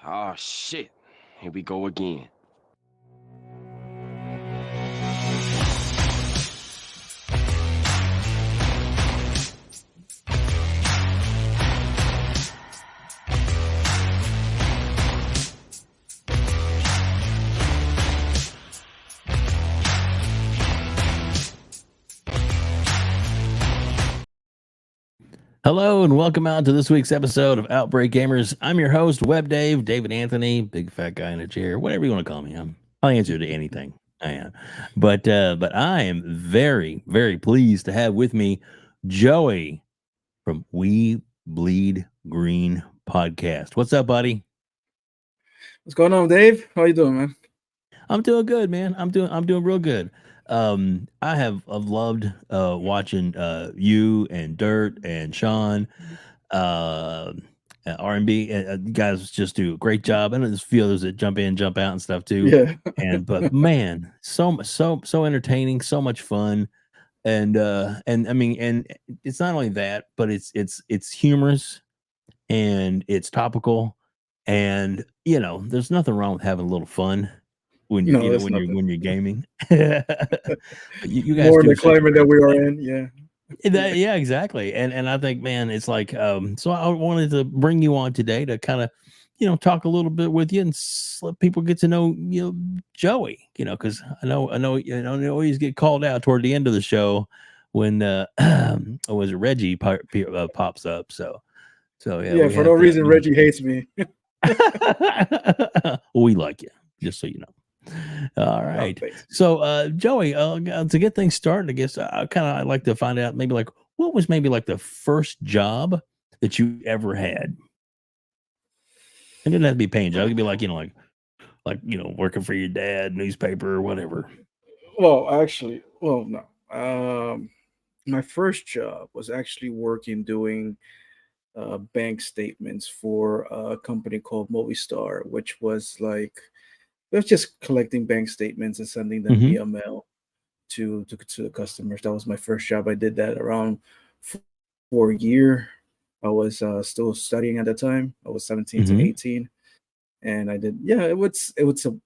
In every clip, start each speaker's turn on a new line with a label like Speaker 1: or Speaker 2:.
Speaker 1: Oh shit. Here we go again.
Speaker 2: Hello and welcome out to this week's episode of Outbreak Gamers. I'm your host, WebDave, David Anthony, big fat guy in a chair, whatever you want to call me. I'll answer to anything. I am. But I am very, very pleased to have with me Joey from We Bleed Green podcast. What's up, buddy?
Speaker 3: What's going on, Dave? How you doing, man?
Speaker 2: I'm doing good, man. I'm doing real good. I've loved watching you and Dirt and Sean uh R&B. You guys just do a great job. And there's a few others that jump in, jump out and stuff too.
Speaker 3: Yeah.
Speaker 2: But man, so entertaining, so much fun. And I mean, and it's not only that, but it's humorous and it's topical. And there's nothing wrong with having a little fun when
Speaker 3: No, that's
Speaker 2: when you're
Speaker 3: nothing.
Speaker 2: Gaming. But you guys
Speaker 3: More in
Speaker 2: do
Speaker 3: the
Speaker 2: such a
Speaker 3: climate that
Speaker 2: great
Speaker 3: we
Speaker 2: job.
Speaker 3: are in. Yeah.
Speaker 2: Yeah, exactly. And I think, man, it's like so I wanted to bring you on today to kind of talk a little bit with you and let people get to know Joey, because I always get called out toward the end of the show when was it Reggie pops up. So yeah,
Speaker 3: Yeah.
Speaker 2: we
Speaker 3: For no
Speaker 2: have to
Speaker 3: reason, Reggie hates me.
Speaker 2: we like you, just so you know. All
Speaker 3: Oh,
Speaker 2: right.
Speaker 3: thanks.
Speaker 2: So, Joey, to get things started, I guess I'd like to find out maybe like what was maybe like the first job that you ever had. It didn't have to be a paying job. It could be like working for your dad, newspaper, or whatever.
Speaker 3: Well, actually, no. My first job was actually working doing bank statements for a company called Movistar, which was like it was just collecting bank statements and sending them
Speaker 2: Mm-hmm.
Speaker 3: via mail to the customers. That was my first job. I did that around for a year. I was still studying at the time. I was 17 to
Speaker 2: Mm-hmm.
Speaker 3: 18, and I did. Yeah, it's an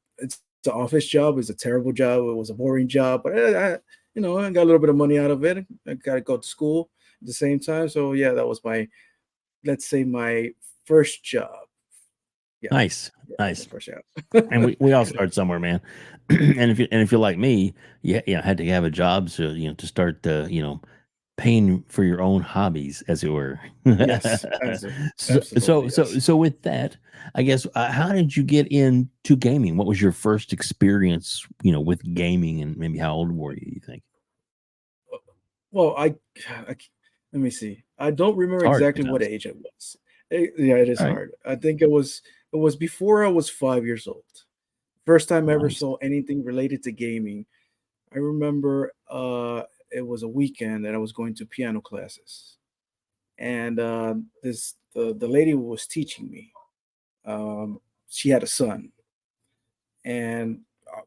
Speaker 3: office job. It's a terrible job. It was a boring job, but I got a little bit of money out of it. I got to go to school at the same time. So yeah, that was my let's say my first job. Yeah,
Speaker 2: Nice,
Speaker 3: yeah, my
Speaker 2: nice.
Speaker 3: first job.
Speaker 2: And we all start somewhere, man. And if you're like me, had to have a job so to start paying for your own hobbies, as it were.
Speaker 3: Yes,
Speaker 2: so
Speaker 3: absolutely
Speaker 2: so
Speaker 3: yes.
Speaker 2: so with that, I guess, how did you get into gaming? What was your first experience, with gaming, and maybe how old were you? You think
Speaker 3: Well, let me see. I don't
Speaker 2: it's
Speaker 3: remember
Speaker 2: hard
Speaker 3: exactly what
Speaker 2: sometimes.
Speaker 3: age it was. Yeah, it is
Speaker 2: All right,
Speaker 3: hard. I think it was before I was 5 years old. First time I ever
Speaker 2: nice.
Speaker 3: saw anything related to gaming. I remember it was a weekend and I was going to piano classes, and the lady who was teaching me. Um, she had a son, and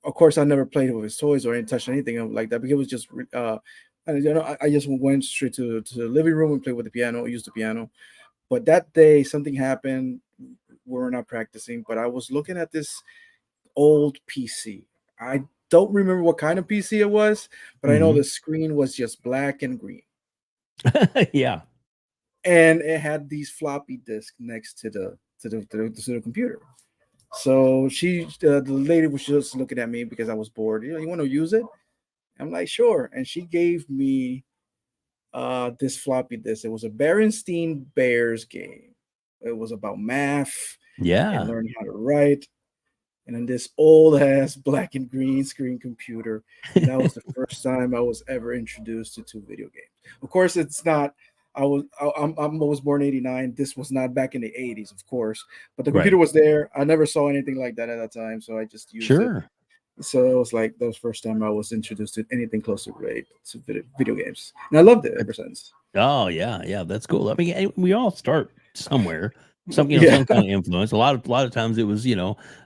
Speaker 3: of course I never played with his toys or didn't touch anything like that because it was just I just went straight to the living room and played with the piano, used the piano. But that day something happened. We were not practicing, but I was looking at this old PC. I don't remember what kind of PC it was, but I know
Speaker 2: Hmm.
Speaker 3: the screen was just black and green,
Speaker 2: Yeah.
Speaker 3: and it had these floppy disks next to the computer. So the lady was just looking at me because I was bored. You want to use it? I'm like, sure. And she gave me this floppy disk. It was a Berenstein Bears game. It was about math and
Speaker 2: Yeah.
Speaker 3: learning how to write. And then this old ass black and green screen computer. And that was the first time I was ever introduced to two video games. Of course, it's not. I was born '89. This was not back in the '80s, of course. But the computer
Speaker 2: Right.
Speaker 3: was there. I never saw anything like that at that time, so I just used it.
Speaker 2: Sure.
Speaker 3: So it was like that was the first time I was introduced to anything close to relate to video games, and I loved it ever since.
Speaker 2: Oh yeah, yeah, that's cool. I mean, we all start somewhere,
Speaker 3: Yeah,
Speaker 2: some kind of influence. A lot of times it was,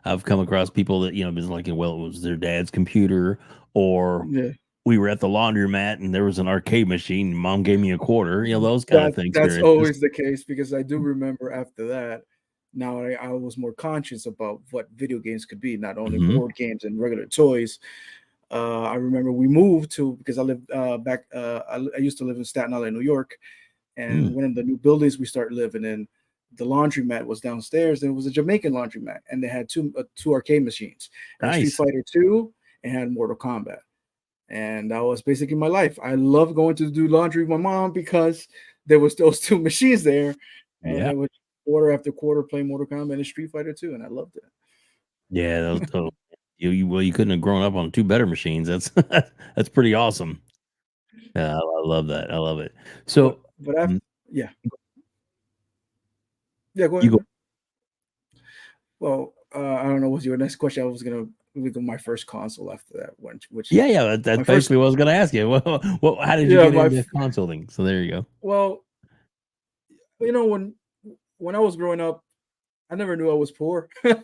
Speaker 2: I've come across people that been like, well, it was their dad's computer, or
Speaker 3: yeah.
Speaker 2: we were at the laundromat and there was an arcade machine. And mom gave me a quarter. Those kind of
Speaker 3: That
Speaker 2: thing
Speaker 3: that's
Speaker 2: experiences.
Speaker 3: always the case because I do remember after that. now I was more conscious about what video games could be, not only
Speaker 2: Hmm.
Speaker 3: board games and regular toys. I remember we moved to because I lived I used to live in Staten Island, New York, and
Speaker 2: Mm,
Speaker 3: one of the new buildings we started living in, the laundromat was downstairs, and it was a Jamaican laundromat, and they had two arcade machines. It had Street
Speaker 2: nice.
Speaker 3: Fighter 2 and had Mortal Kombat, and that was basically my life. I loved going to do laundry with my mom because there was those two machines there, and
Speaker 2: Yeah.
Speaker 3: I would quarter after quarter play Mortal Kombat and Street Fighter 2, and I loved it.
Speaker 2: Yeah. Well, you couldn't have grown up on two better machines. That's that's pretty awesome. Yeah, I love that. I love it.
Speaker 3: But
Speaker 2: So
Speaker 3: but after
Speaker 2: mm,
Speaker 3: yeah yeah go
Speaker 2: you
Speaker 3: ahead.
Speaker 2: go.
Speaker 3: Go. Well, I don't know what's your next question. I was gonna look at my first console after that one, which
Speaker 2: Yeah, yeah. That's
Speaker 3: my first
Speaker 2: basically what I was going to ask you. Well, how did you
Speaker 3: yeah
Speaker 2: get
Speaker 3: my
Speaker 2: into console thing? So there you go.
Speaker 3: well when I was growing up, I never knew I was poor. I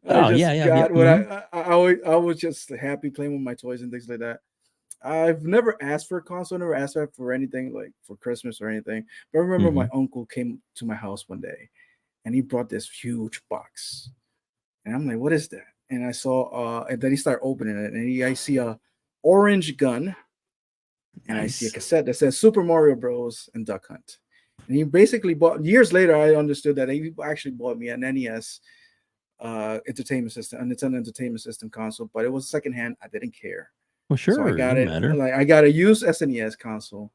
Speaker 2: Oh yeah,
Speaker 3: just
Speaker 2: yeah, yeah.
Speaker 3: got what
Speaker 2: Hmm.
Speaker 3: I was just happy playing with my toys and things like that. I've never asked for a console, never asked for anything like for Christmas or anything. But I remember
Speaker 2: Hmm.
Speaker 3: my uncle came to my house one day and he brought this huge box. And I'm like, what is that? And I saw and then he started opening it and I see a orange gun and I see a
Speaker 2: Nice.
Speaker 3: cassette that says Super Mario Bros. And Duck Hunt. And he basically bought years later, I understood that he actually bought me an NES entertainment system, and it's an entertainment system console, but it was secondhand. I didn't care.
Speaker 2: Well,
Speaker 3: So I
Speaker 2: sure, it
Speaker 3: got
Speaker 2: doesn't
Speaker 3: it
Speaker 2: matter.
Speaker 3: like I got a used SNES console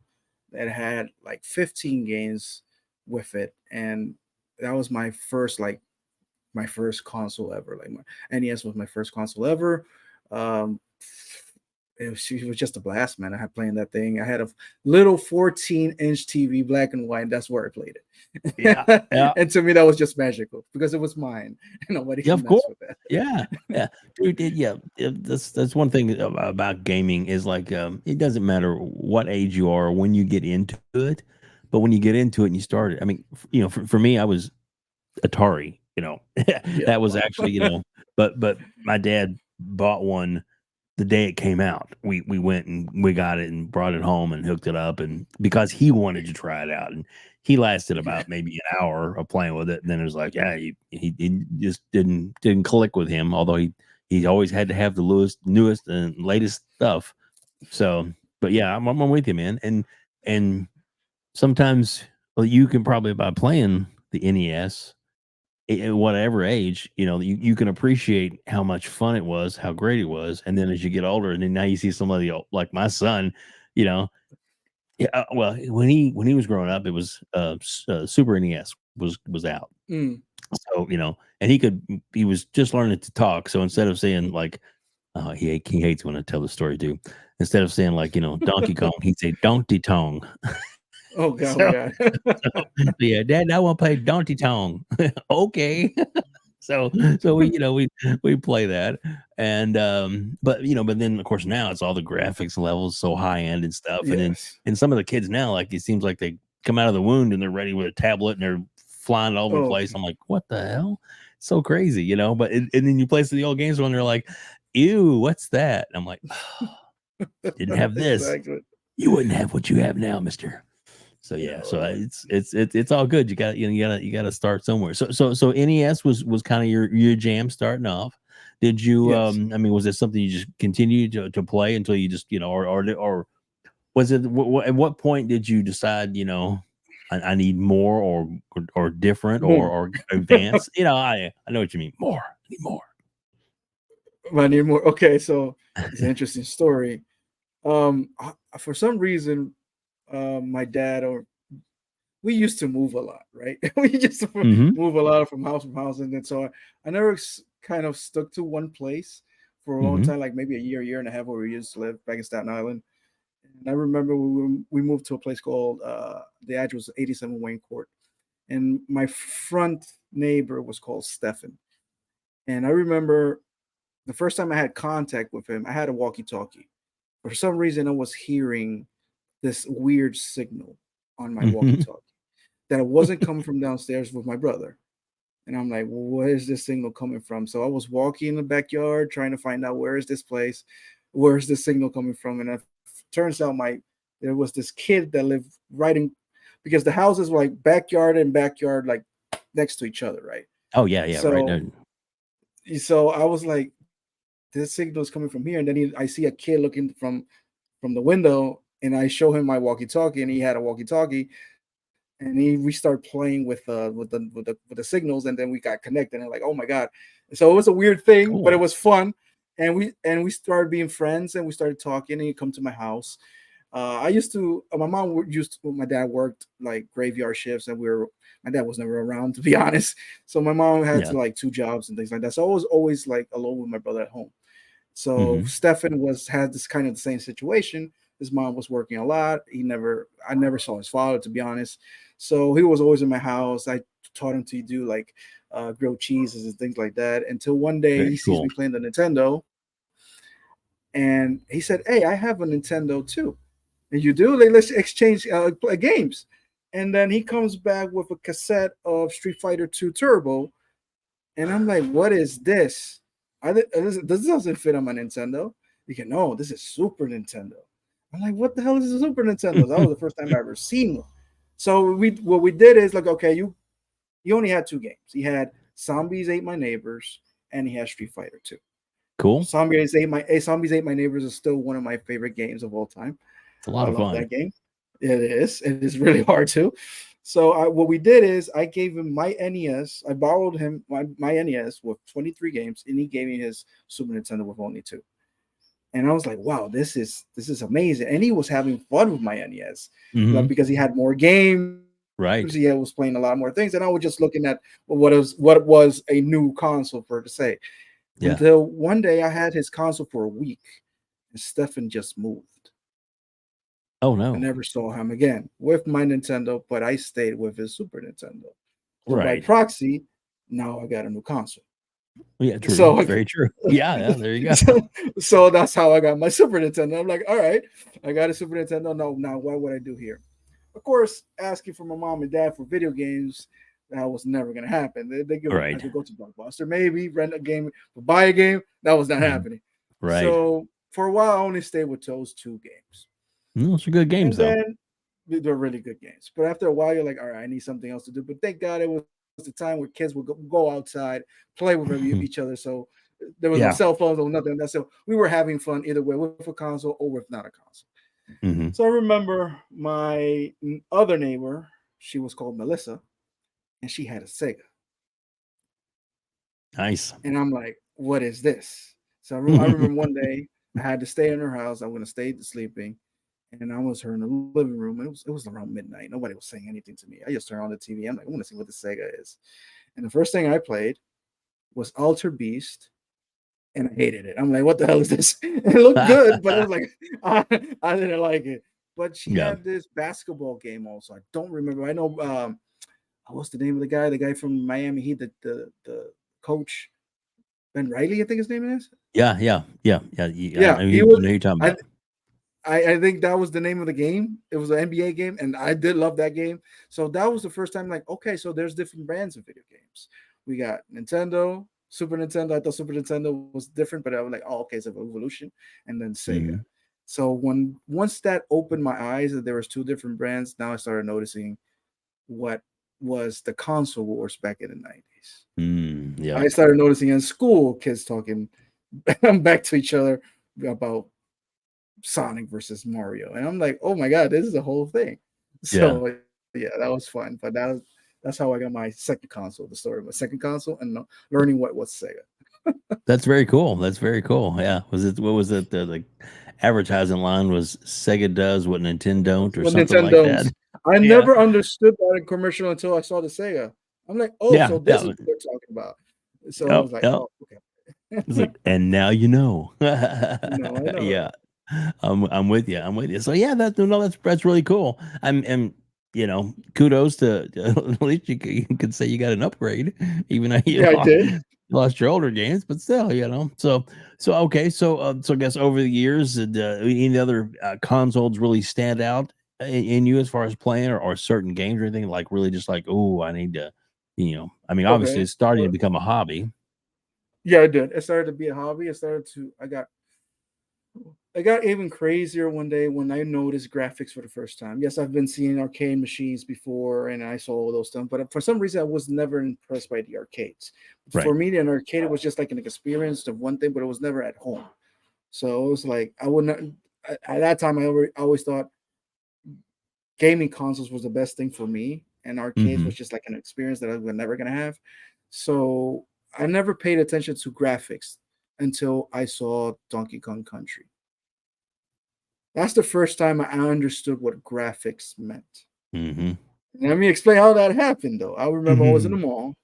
Speaker 3: that had like 15 games with it. And that was my first console ever. Like my NES was my first console ever. Um, it was just a blast, man. I had playing that thing. I had a little 14-inch TV, black and white, and that's where I played
Speaker 2: Yeah,
Speaker 3: it.
Speaker 2: yeah,
Speaker 3: And to me, that was just magical because it was mine, and nobody
Speaker 2: yeah.
Speaker 3: can
Speaker 2: Of course.
Speaker 3: mess with that.
Speaker 2: Yeah, yeah, dude. Yeah, that's one thing about gaming is like it doesn't matter what age you are or when you get into it, but when you get into it and you start it, I mean, for me, I was Atari.
Speaker 3: Yeah,
Speaker 2: That was
Speaker 3: wow.
Speaker 2: actually but my dad bought one the day it came out. We went and we got it and brought it home and hooked it up, and because he wanted to try it out, and he lasted about maybe an hour of playing with it. And then it was like, yeah, he just didn't click with him. Although he always had to have the newest and latest stuff. So, but yeah, I'm with you, man. And sometimes well, you can probably by playing the NES at whatever age, you can appreciate how much fun it was, how great it was, and then as you get older, and then now you see somebody like my son, you know, yeah. Well, when he was growing up, it was Super NES was out,
Speaker 3: Mm.
Speaker 2: so and he was just learning to talk. So instead of saying like, he hates when I tell the story too. Instead of saying like Donkey Kong, he'd say Donkey Tong.
Speaker 3: Oh god, oh
Speaker 2: So,
Speaker 3: god.
Speaker 2: yeah, Dad, I want to play Donkey Tong. Okay. So we play that, and but then of course now it's all the graphics levels so high end and stuff, and then
Speaker 3: Yes.
Speaker 2: and some of the kids now, like, it seems like they come out of the wound and they're ready with a tablet and they're flying all over the
Speaker 3: Oh,
Speaker 2: place. I'm like, what the hell? So crazy, but and then you play some of the old games when they're like, ew, what's that? And I'm like, didn't have this,
Speaker 3: exactly.
Speaker 2: you wouldn't have what you have now, Mister. So
Speaker 3: Yeah.
Speaker 2: yeah, so it's all good. You got to start somewhere. So NES was kind of your jam starting off. Did you
Speaker 3: Yes.
Speaker 2: I mean, was it something you just continued to play until you just or was it at what point did you decide I need more or different
Speaker 3: More.
Speaker 2: or advanced? I know what you mean. More. I need more.
Speaker 3: I need more. Okay, so it's an interesting story. For some reason, my dad or we used to move a lot, right? We used to
Speaker 2: Mm-hmm.
Speaker 3: move a lot from house, and then so I never kind of stuck to one place for a long
Speaker 2: Mm-hmm.
Speaker 3: time, like maybe a year and a half, where we used to live back in Staten Island. And I remember we moved to a place called the address was 87 Wayne Court, and my front neighbor was called Stefan. And I remember the first time I had contact with him, I had a walkie-talkie. For some reason, I was hearing this weird signal on my
Speaker 2: Mm-hmm.
Speaker 3: walkie-talkie that it wasn't coming from downstairs with my brother. And I'm like, well, where is this signal coming from? So I was walking in the backyard trying to find out where is this place, where is this signal coming from? And it turns out there was this kid that lived right in because the houses were like backyard and backyard like next to each other, right?
Speaker 2: Oh yeah, yeah, right.
Speaker 3: So so I was like, this signal's coming from here, and then I see a kid looking from the window, and I show him my walkie-talkie, and he had a walkie-talkie, and we start playing with the signals, and then we got connected, and like, oh my god. So it was a weird thing, but it
Speaker 2: Cool.
Speaker 3: was fun, and we started being friends, and we started talking, and he come to my house. I used to my mom used to, my dad worked like graveyard shifts, and my dad was never around, to be honest, so my mom had
Speaker 2: Yeah.
Speaker 3: to like two jobs and things like that, so I was always like alone with my brother at home. So
Speaker 2: Hmm.
Speaker 3: Stefan had this kind of the same situation. His mom was working a lot. I never saw his father, to be honest. So he was always in my house. I taught him to do like grilled cheeses and things like that. Until one day he
Speaker 2: Very
Speaker 3: sees me
Speaker 2: cool.
Speaker 3: playing the Nintendo, and he said, "Hey, I have a Nintendo too." And you do? Like, let's exchange play games. And then he comes back with a cassette of Street Fighter 2 Turbo, and I'm like, what is this? This doesn't fit on my Nintendo. You can, no, this is Super Nintendo. I'm like, what the hell is a Super Nintendo? That was the first time I ever seen one. So what we did is like, okay, you only had two games. He had Zombies Ate My Neighbors, and he had Street Fighter 2.
Speaker 2: Cool.
Speaker 3: Zombies Ate My Neighbors is still one of my favorite games of all time.
Speaker 2: It's a lot
Speaker 3: I
Speaker 2: of
Speaker 3: love
Speaker 2: fun.
Speaker 3: that game. It is. It is really hard too. So what we did is I gave him my NES. I borrowed him my NES with 23 games, and he gave me his Super Nintendo with only two. And I was like, wow, this is amazing. And he was having fun with my NES, like,
Speaker 2: Hmm.
Speaker 3: because he had more games.
Speaker 2: Right.
Speaker 3: He was playing a lot more things, and I was just looking at what was a new console for to say.
Speaker 2: Yeah.
Speaker 3: Until one day I had his console for a week, and Stefan just moved.
Speaker 2: Oh
Speaker 3: I
Speaker 2: no.
Speaker 3: never saw him again with my Nintendo, but I stayed with his Super Nintendo. So by
Speaker 2: Right.
Speaker 3: proxy, now I got a new console.
Speaker 2: Yeah. True.
Speaker 3: So,
Speaker 2: Very true. Yeah. Yeah. There you go.
Speaker 3: so that's how I got my Super Nintendo. I'm like, all right, I got a Super Nintendo. No, now what would I do here? Of course, asking for my mom and dad for video games, that was never gonna happen. I
Speaker 2: Right.
Speaker 3: could go to Blockbuster, maybe rent a game, buy a game. That was not
Speaker 2: Mhm.
Speaker 3: happening.
Speaker 2: Right.
Speaker 3: So for a while, I only stayed with those two games.
Speaker 2: Those are good games
Speaker 3: And
Speaker 2: though.
Speaker 3: then they're really good games. But after a while, you're like, all right, I need something else to do. But thank God it was the time where kids would go outside, play with each other. So there was no
Speaker 2: Yeah.
Speaker 3: cell phones or nothing. That's so we were having fun either way, with a console or with not a console.
Speaker 2: Hmm.
Speaker 3: So I remember my other neighbor, she was called Melissa, and she had a Sega.
Speaker 2: Nice.
Speaker 3: And I'm like, what is this? So I remember one day I had to stay in her house. I went to stay sleeping, and I was her in the living room. And it was around midnight. Nobody was saying anything to me. I just turned on the TV. I'm like, I want to see what the Sega is. And the first thing I played was Alter Beast, and I hated it. I'm like, what the hell is this? It looked good, but it was like I didn't like it. But she
Speaker 2: Yeah.
Speaker 3: had this basketball game also. I don't remember. I know what's the name of the guy? The guy from Miami Heat, the coach Ben Riley, I think his name is.
Speaker 2: Yeah. Yeah. Yeah. Yeah. I
Speaker 3: Yeah,
Speaker 2: know
Speaker 3: he
Speaker 2: you
Speaker 3: was.
Speaker 2: know who you're talking
Speaker 3: I
Speaker 2: about.
Speaker 3: I think that was the name of the game. It was an NBA game, and I did love that game. So that was the first time, like, okay, so there's different brands of video games. We got Nintendo, Super Nintendo. I thought Super Nintendo was different, but I was like, oh, okay, it's an evolution, and then Sega.
Speaker 2: Hmm.
Speaker 3: So once that opened my eyes that there was two different brands, now I started noticing what was the console wars back in the 90s.
Speaker 2: Yeah.
Speaker 3: I started noticing in school kids talking back to each other about Sonic versus Mario, and I'm like, oh my god, this is a whole thing.
Speaker 2: Yeah.
Speaker 3: So yeah, that was fun. But that's how I got my second console. The story of my second console and learning what was Sega.
Speaker 2: That's very cool. That's very cool. Yeah. What was it? The advertising line was Sega does what Nintendo don't or
Speaker 3: Well,
Speaker 2: something like
Speaker 3: Nintendo's.
Speaker 2: that.
Speaker 3: I
Speaker 2: Yeah.
Speaker 3: never understood that in commercial until I saw the Sega. I'm like, oh,
Speaker 2: Yeah.
Speaker 3: so this is
Speaker 2: Yeah.
Speaker 3: what they're talking about. So I
Speaker 2: Yep.
Speaker 3: was like,
Speaker 2: Yep.
Speaker 3: oh, okay.
Speaker 2: It's like, and now you know.
Speaker 3: No, I know.
Speaker 2: Yeah. I'm with you. I'm with you. So yeah, that's really cool. And kudos to at least you could say you got an upgrade, even though you
Speaker 3: Yeah, I did.
Speaker 2: lost your older games, but still. So okay, so I guess over the years, did any other consoles really stand out in you as far as playing or certain games or anything like really just like, oh, I need to, I mean, obviously
Speaker 3: Okay.
Speaker 2: it's starting to become a hobby.
Speaker 3: Yeah, I did. It started to be a hobby. I got it got even crazier one day when I noticed graphics for the first time. Yes, I've been seeing arcade machines before, and I saw all those stuff, but for some reason, I was never impressed by the arcades. For
Speaker 2: Right.
Speaker 3: me, an arcade was just like an experience of one thing, but it was never at home. So it was like I would not. At that time, I always thought gaming consoles was the best thing for me, and arcades
Speaker 2: Mm-hmm.
Speaker 3: was just like an experience that I was never gonna have. So I never paid attention to graphics until I saw Donkey Kong Country. That's the first time I understood what graphics meant.
Speaker 2: Mm-hmm.
Speaker 3: Let me explain how that happened, though. I remember I was in
Speaker 2: Mm-hmm.
Speaker 3: the mall,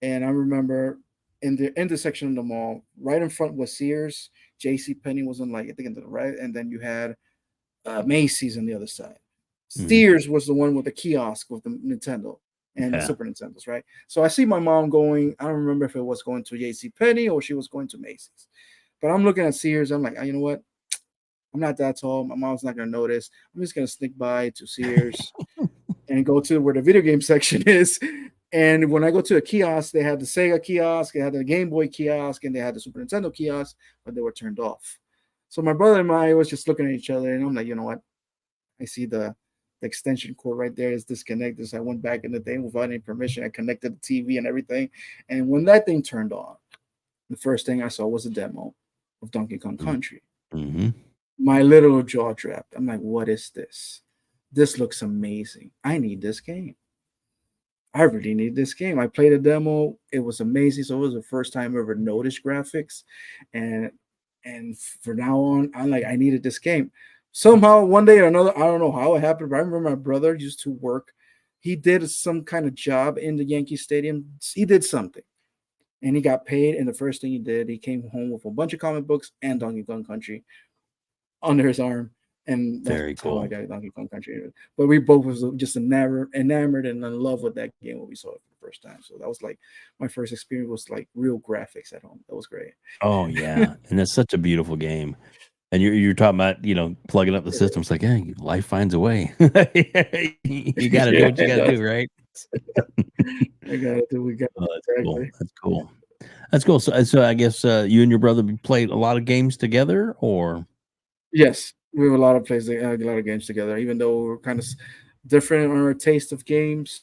Speaker 3: and I remember in the intersection of the mall, right in front was Sears. J.C. Penney was on, like, I think, to the right, and then you had Macy's on the other side.
Speaker 2: Mm-hmm.
Speaker 3: Sears was the one with the kiosk with the Nintendo and the
Speaker 2: Yeah.
Speaker 3: Super Nintendos, right? So I see my mom going. I don't remember if it was going to J.C. Penney or she was going to Macy's, but I'm looking at Sears. I'm like, you know what? I'm not that tall. My mom's not gonna notice. I'm just gonna sneak by to Sears and go to where the video game section is. And when I go to a kiosk, they had the Sega kiosk, they had the Game Boy kiosk, and they had the Super Nintendo kiosk, but they were turned off. So my brother and I was just looking at each other, and I'm like, you know what? I see the extension cord right there is disconnected. So I went back in the thing without any permission. I connected the TV and everything. And when that thing turned on, the first thing I saw was a demo of Donkey Kong Country.
Speaker 2: Mm-hmm.
Speaker 3: My little jaw dropped. I'm like, what is this? This looks amazing. I need this game. I really need this game. I played a demo. It was amazing. So it was the first time I ever noticed graphics. And for now on, I'm like, I needed this game. Somehow, one day or another, I don't know how it happened, but I remember my brother used to work. He did some kind of job in the Yankee Stadium. He did something. And he got paid. And the first thing he did, he came home with a bunch of comic books and Donkey Kong Country under his arm, and that's
Speaker 2: Very
Speaker 3: how I
Speaker 2: cool.
Speaker 3: got Donkey Kong Country. But we both was just enamored and in love with that game when we saw it for the first time. So that was like my first experience was like real graphics at home. That was great.
Speaker 2: Oh yeah, and it's such a beautiful game. And you're talking about plugging up the system. It's like, hey, life finds a way. You got to do
Speaker 3: Yeah,
Speaker 2: what you got to do, right?
Speaker 3: I got it. We got
Speaker 2: Oh,
Speaker 3: it
Speaker 2: that's cool.
Speaker 3: exactly.
Speaker 2: That's cool. That's cool. So I guess you and your brother played a lot of games together, or
Speaker 3: Yes, we have a lot of a lot of games together. Even though we're kind of different on our taste of games,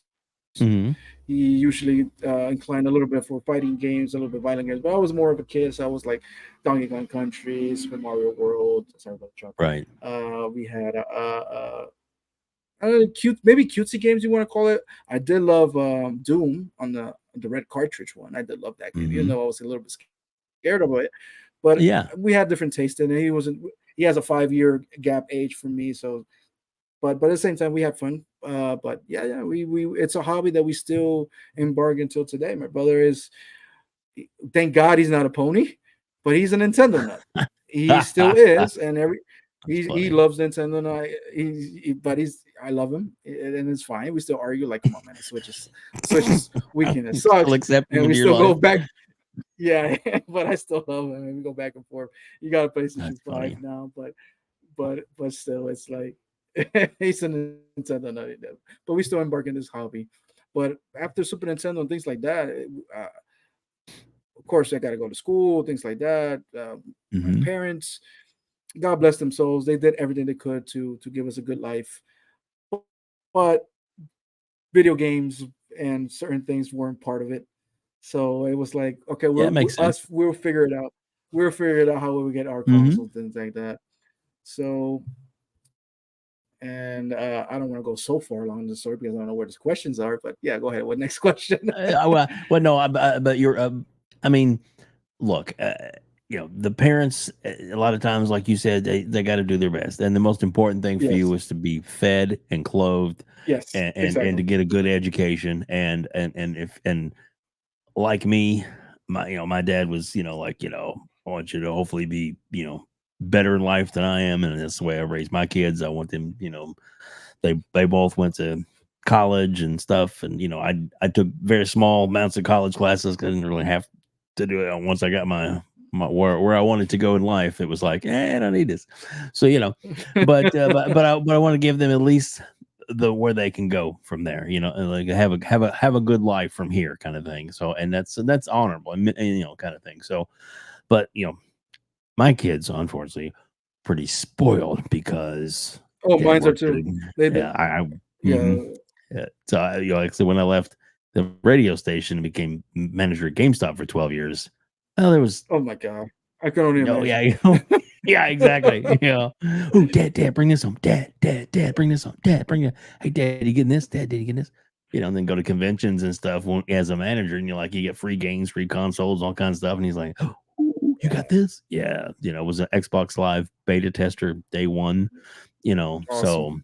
Speaker 2: Mhm.
Speaker 3: he usually inclined a little bit for fighting games, a little bit violent games. But I was more of a kid, so I was like Donkey Kong Country, Super Mario World. Sorry about the truck.
Speaker 2: Right?
Speaker 3: We had cute, maybe cutesy games you want to call it. I did love Doom on the red cartridge one. I did love that game, even
Speaker 2: Hmm.
Speaker 3: though I was a little bit scared of it. But
Speaker 2: Yeah,
Speaker 3: we had different taste in it. He wasn't. He has a 5 year gap age from me, so but at the same time we had fun. But yeah, we it's a hobby that we still embark until today. My brother is, thank God he's not a pony, but he's a Nintendo nut. He still is, and
Speaker 2: that's
Speaker 3: he
Speaker 2: funny.
Speaker 3: loves Nintendo. And but I love him, and it's fine. We still argue like, come on, man, the Switch is weekend. It
Speaker 2: Still
Speaker 3: sucks,
Speaker 2: accept him
Speaker 3: and
Speaker 2: into
Speaker 3: we
Speaker 2: your
Speaker 3: still go
Speaker 2: life.
Speaker 3: back. Yeah, but I still love him, and we go back and forth. You got a PlayStation
Speaker 2: That's
Speaker 3: 5
Speaker 2: funny.
Speaker 3: now, but still, it's like he's a Nintendo nut. But we still embark in this hobby. But after Super Nintendo and things like that, of course, I got to go to school, things like that. My
Speaker 2: Hmm.
Speaker 3: parents, God bless them souls, they did everything they could to give us a good life. But video games and certain things weren't part of it. So it was like, okay,
Speaker 2: Yeah, it makes sense.
Speaker 3: we'll figure it out. We'll figure it out how we get our
Speaker 2: Hmm.
Speaker 3: consoles, things like that. So, and I don't want to go so far along the story because I don't know where the questions are. But yeah, go ahead. What next question?
Speaker 2: Well, no, but you're. I mean, look, the parents. A lot of times, like you said, they got to do their best, and the most important thing for you
Speaker 3: Yes,
Speaker 2: is to be fed and clothed,
Speaker 3: yes,
Speaker 2: and to
Speaker 3: exactly.
Speaker 2: get a good education, and if and like me, my dad was, like, I want you to hopefully be, better in life than I am, and that's the way I raise my kids. I want them, they both went to college and stuff, and I took very small amounts of college classes 'cause I didn't really have to do it. Once I got my where I wanted to go in life, it was like, I don't need this. So but I want to give them at least the where they can go from there, and like have a good life from here, kind of thing. So, and that's honorable, and kind of thing. So, but my kids, unfortunately, pretty spoiled because
Speaker 3: Oh,
Speaker 2: Dad
Speaker 3: mines are
Speaker 2: worked at
Speaker 3: too. They
Speaker 2: yeah, I
Speaker 3: yeah.
Speaker 2: mhm. Yeah. So like I said, when I left the radio station and became manager at GameStop for 12 years, there was
Speaker 3: Oh my god, I can only
Speaker 2: no, yeah,
Speaker 3: imagine.
Speaker 2: yeah, exactly. Oh, Dad, bring this home. Dad, bring this home. Dad, bring it. Hey, Dad, you getting this? Dad, you getting this? And then go to conventions and stuff as a manager, and you get free games, free consoles, all kinds of stuff. And he's like, "Oh, you got this?" Yeah, it was an Xbox Live beta tester day one.
Speaker 3: Awesome.
Speaker 2: So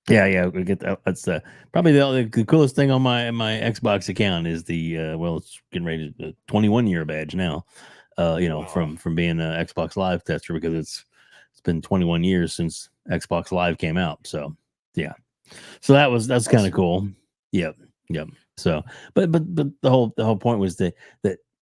Speaker 2: yeah, we get that. That's probably the coolest thing on my Xbox account is it's getting ready to 21-year badge now.
Speaker 3: Wow.
Speaker 2: From being an Xbox Live tester because it's been 21 years since Xbox Live came out. So yeah, so that's kind of
Speaker 3: Awesome.
Speaker 2: cool. Yep, yep. So, but the whole point was that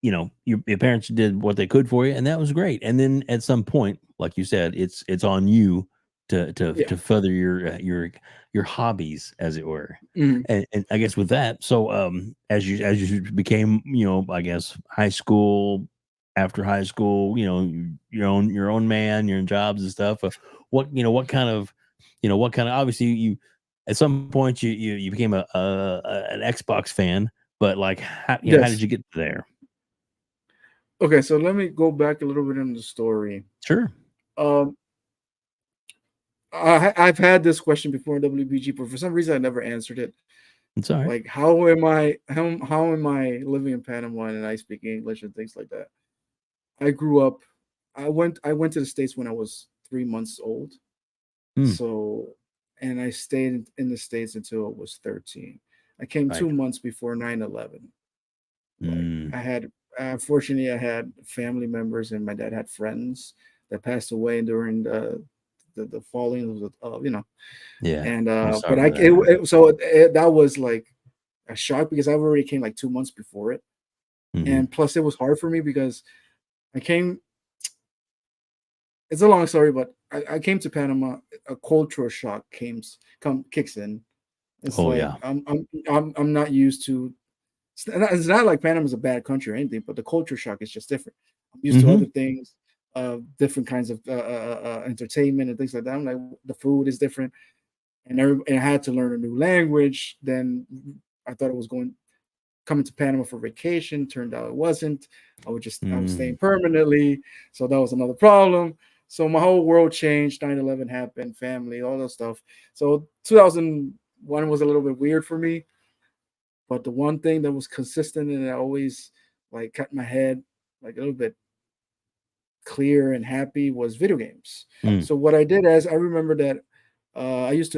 Speaker 2: your parents did what they could for you, and that was great. And then at some point, like you said, it's on you
Speaker 3: Yeah.
Speaker 2: to further your hobbies, as it were.
Speaker 3: Mhm.
Speaker 2: And I guess with that, so as you became, I guess high school, after high school, your own man, your own jobs and stuff. What kind of obviously you at some point you became an Xbox fan, but like how did
Speaker 3: Yes.
Speaker 2: you get there?
Speaker 3: Okay, so let me go back a little bit in the story.
Speaker 2: Sure,
Speaker 3: Um, I've had this question before in WBG, but for some reason I never answered it.
Speaker 2: it's all right.
Speaker 3: Like, how am I living in Panama and I speak English and things like that? I grew up. I went to the States when I was 3 months old.
Speaker 2: Hmm,
Speaker 3: So, and I stayed in the States until I was 13. I came
Speaker 2: right.
Speaker 3: 2 months before 9/11. Like
Speaker 2: Mm,
Speaker 3: fortunately, I had family members and my dad had friends that passed away during the falling of
Speaker 2: yeah,
Speaker 3: and
Speaker 2: I'm sorry
Speaker 3: but
Speaker 2: for that.
Speaker 3: that was like a shock because I already came like 2 months before it,
Speaker 2: Hmm.
Speaker 3: and plus it was hard for me because I came. It's a long story, but I came to Panama. A cultural shock kicks in. It's
Speaker 2: Oh
Speaker 3: like
Speaker 2: yeah.
Speaker 3: I'm not used to. It's not like Panama's a bad country or anything, but the culture shock is just different. I'm used to
Speaker 2: Hmm.
Speaker 3: other things, different kinds of entertainment and things like that. I'm like the food is different, and I had to learn a new language. Then I thought it was coming to Panama for vacation. Turned out it wasn't. I was
Speaker 2: Mm,
Speaker 3: staying permanently, so that was another problem. So my whole world changed. 9/11 happened, family, all that stuff. So 2001 was a little bit weird for me, but the one thing that was consistent and I always like kept my head like a little bit clear and happy was video games.
Speaker 2: mm,
Speaker 3: So what I did is I remember that I used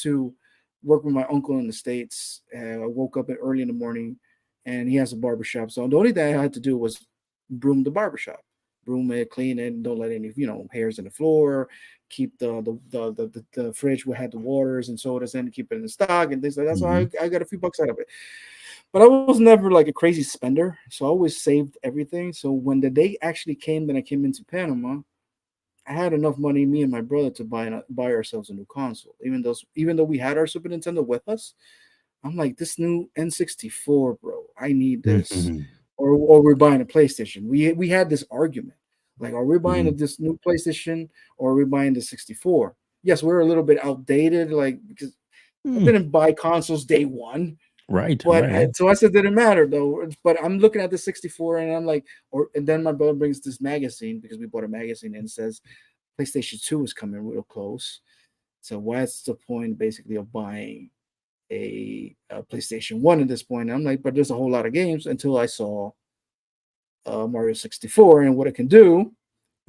Speaker 3: to work with my uncle in the States. I woke up early in the morning and he has a barber shop. So the only thing I had to do was broom the barber shop, broom it, clean it, don't let any hairs in the floor, keep the fridge we had the waters and sodas in, keep it in stock and things like that. So
Speaker 2: hmm.
Speaker 3: I got a few bucks out of it. But I was never like a crazy spender, so I always saved everything. So when the day actually came that I came into Panama, I had enough money, me and my brother, to buy ourselves a new console. Even though we had our Super Nintendo with us, I'm like, this new N64, bro, I need this.
Speaker 2: Mhm,
Speaker 3: Or we're buying a PlayStation. We had this argument. Like, are we buying
Speaker 2: mhm,
Speaker 3: this new PlayStation or are we buying the 64? Yes, we're a little bit outdated, like because I
Speaker 2: mm.
Speaker 3: didn't buy consoles day one.
Speaker 2: Right,
Speaker 3: But
Speaker 2: right.
Speaker 3: so I said, didn't matter though. But I'm looking at the 64 and I'm like, and then my brother brings this magazine because we bought a magazine and it says PlayStation 2 is coming real close. So what's the point basically of buying a PlayStation 1 at this point? And I'm like, but there's a whole lot of games until I saw Mario 64 and what it can do.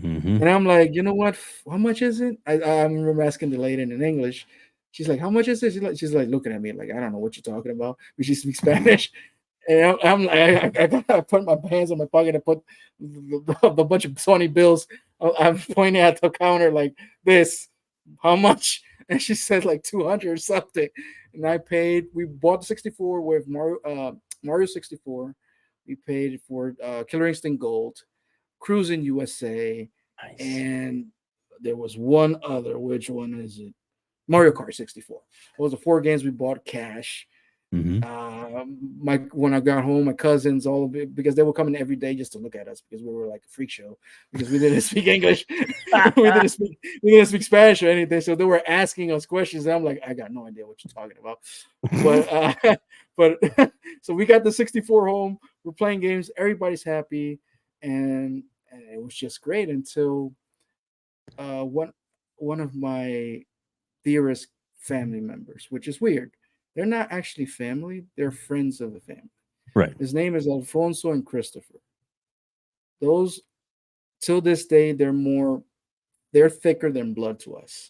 Speaker 2: Mhm.
Speaker 3: And I'm like, you know what? How much is it? I remember asking the lady in English. She's like, how much is it? She's like looking at me like, I don't know what you're talking about. But she speaks Spanish. And I'm like, I put my hands in my pocket and put the bunch of Sony bills. I'm pointing at the counter like this. How much? And she said like 200 or something. And I paid. We bought the 64 with Mario 64. We paid for Killer Instinct Gold, Cruising USA,
Speaker 2: Nice.
Speaker 3: and there was one other. Which one is it? Mario Kart 64. Those are four games we bought cash.
Speaker 2: Mm-hmm.
Speaker 3: When I got home, my cousins, all of it, because they were coming every day just to look at us because we were like a freak show because we didn't speak English, we didn't speak Spanish or anything. So they were asking us questions, and I'm like, I got no idea what you're talking about. But but so we got the 64 home. We're playing games. Everybody's happy, and it was just great until one of my dearest family members, which is weird. They're not actually family, they're friends of the family.
Speaker 2: Right.
Speaker 3: His name is Alfonso and Christopher. Those, till this day, they're thicker than blood to us.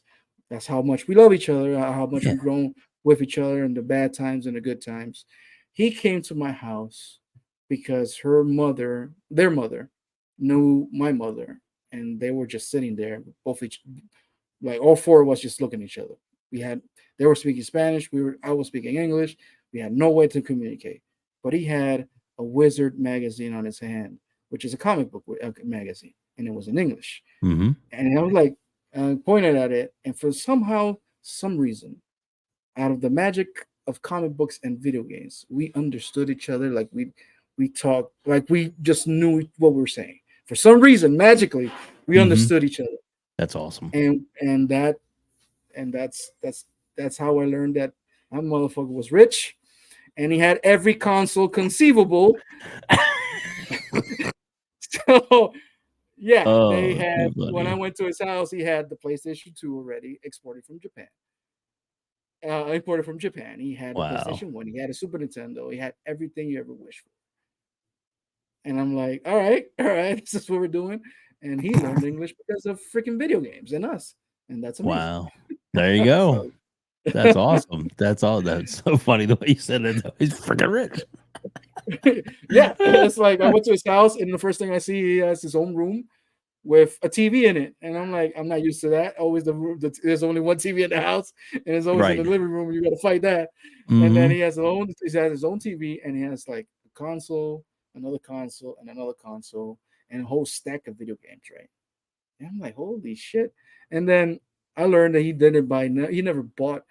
Speaker 3: That's how much we love each other, how much
Speaker 2: Yeah.
Speaker 3: we've grown with each other in the bad times and the good times. He came to my house because their mother, knew my mother, and they were just sitting there, like all four of us just looking at each other. We had They were speaking Spanish, I was speaking English. We had no way to communicate. But he had a Wizard magazine on his hand, which is a comic book magazine, and it was in English.
Speaker 2: Mm-hmm.
Speaker 3: And I was like, pointed at it, and for some reason, out of the magic of comic books and video games, we understood each other. Like we talked, like we just knew what we were saying. For some reason, magically, we understood each other.
Speaker 2: That's awesome.
Speaker 3: And that's how I learned that motherfucker was rich, and he had every console conceivable. So yeah, they had, when I went to his house, he had the PlayStation 2 already exported from Japan. Imported from Japan. He had a PlayStation 1. He had a Super Nintendo. He had everything you ever wished for. And I'm like, all right, this is what we're doing. And he learned English because of freaking video games and us. And that's amazing.
Speaker 2: Wow. There you go. That's awesome. That's so funny the way you said it. He's freaking rich.
Speaker 3: Yeah. It's like I went to his house, and the first thing I see, he has his own room with a TV in it. And I'm like, I'm not used to that. Always there's only one TV in the house, and it's always in the living room. You got to fight that. Mm-hmm. And then he has his own TV, and he has like a console, another console, and another console, and a whole stack of video games, right? And I'm like, holy shit. And then I learned that he never bought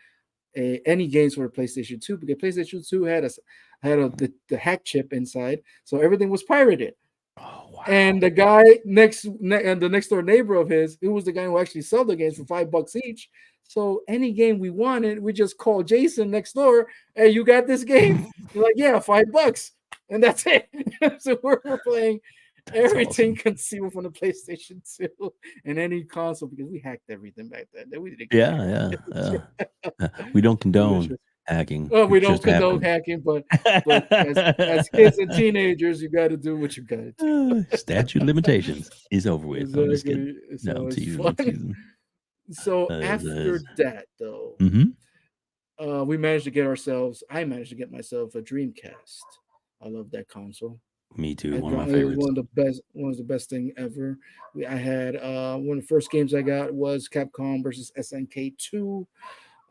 Speaker 3: any games for the PlayStation 2 because PlayStation 2 had the hack chip inside, so everything was pirated.
Speaker 2: Oh, wow.
Speaker 3: And the guy the next door neighbor of his, it was the guy who actually sold the games for $5 each. So any game we wanted, we just call Jason next door. Hey, you got this game? They're like, yeah, $5, and that's it. So we're playing everything conceivable from the PlayStation 2 and any console because we hacked everything back then. We didn't
Speaker 2: yeah. We don't condone hacking.
Speaker 3: Well, we don't condone hacking, but as kids and teenagers, you got to do what you got to do.
Speaker 2: Statute of limitations is over with.
Speaker 3: Exactly.
Speaker 2: I'm just kidding. No, I'm teasing.
Speaker 3: So after that, though, we managed to get I managed to get myself a Dreamcast. I love that console.
Speaker 2: Me too. One of my favorites.
Speaker 3: One of the best thing ever. I had one of the first games I got was Capcom versus SNK 2.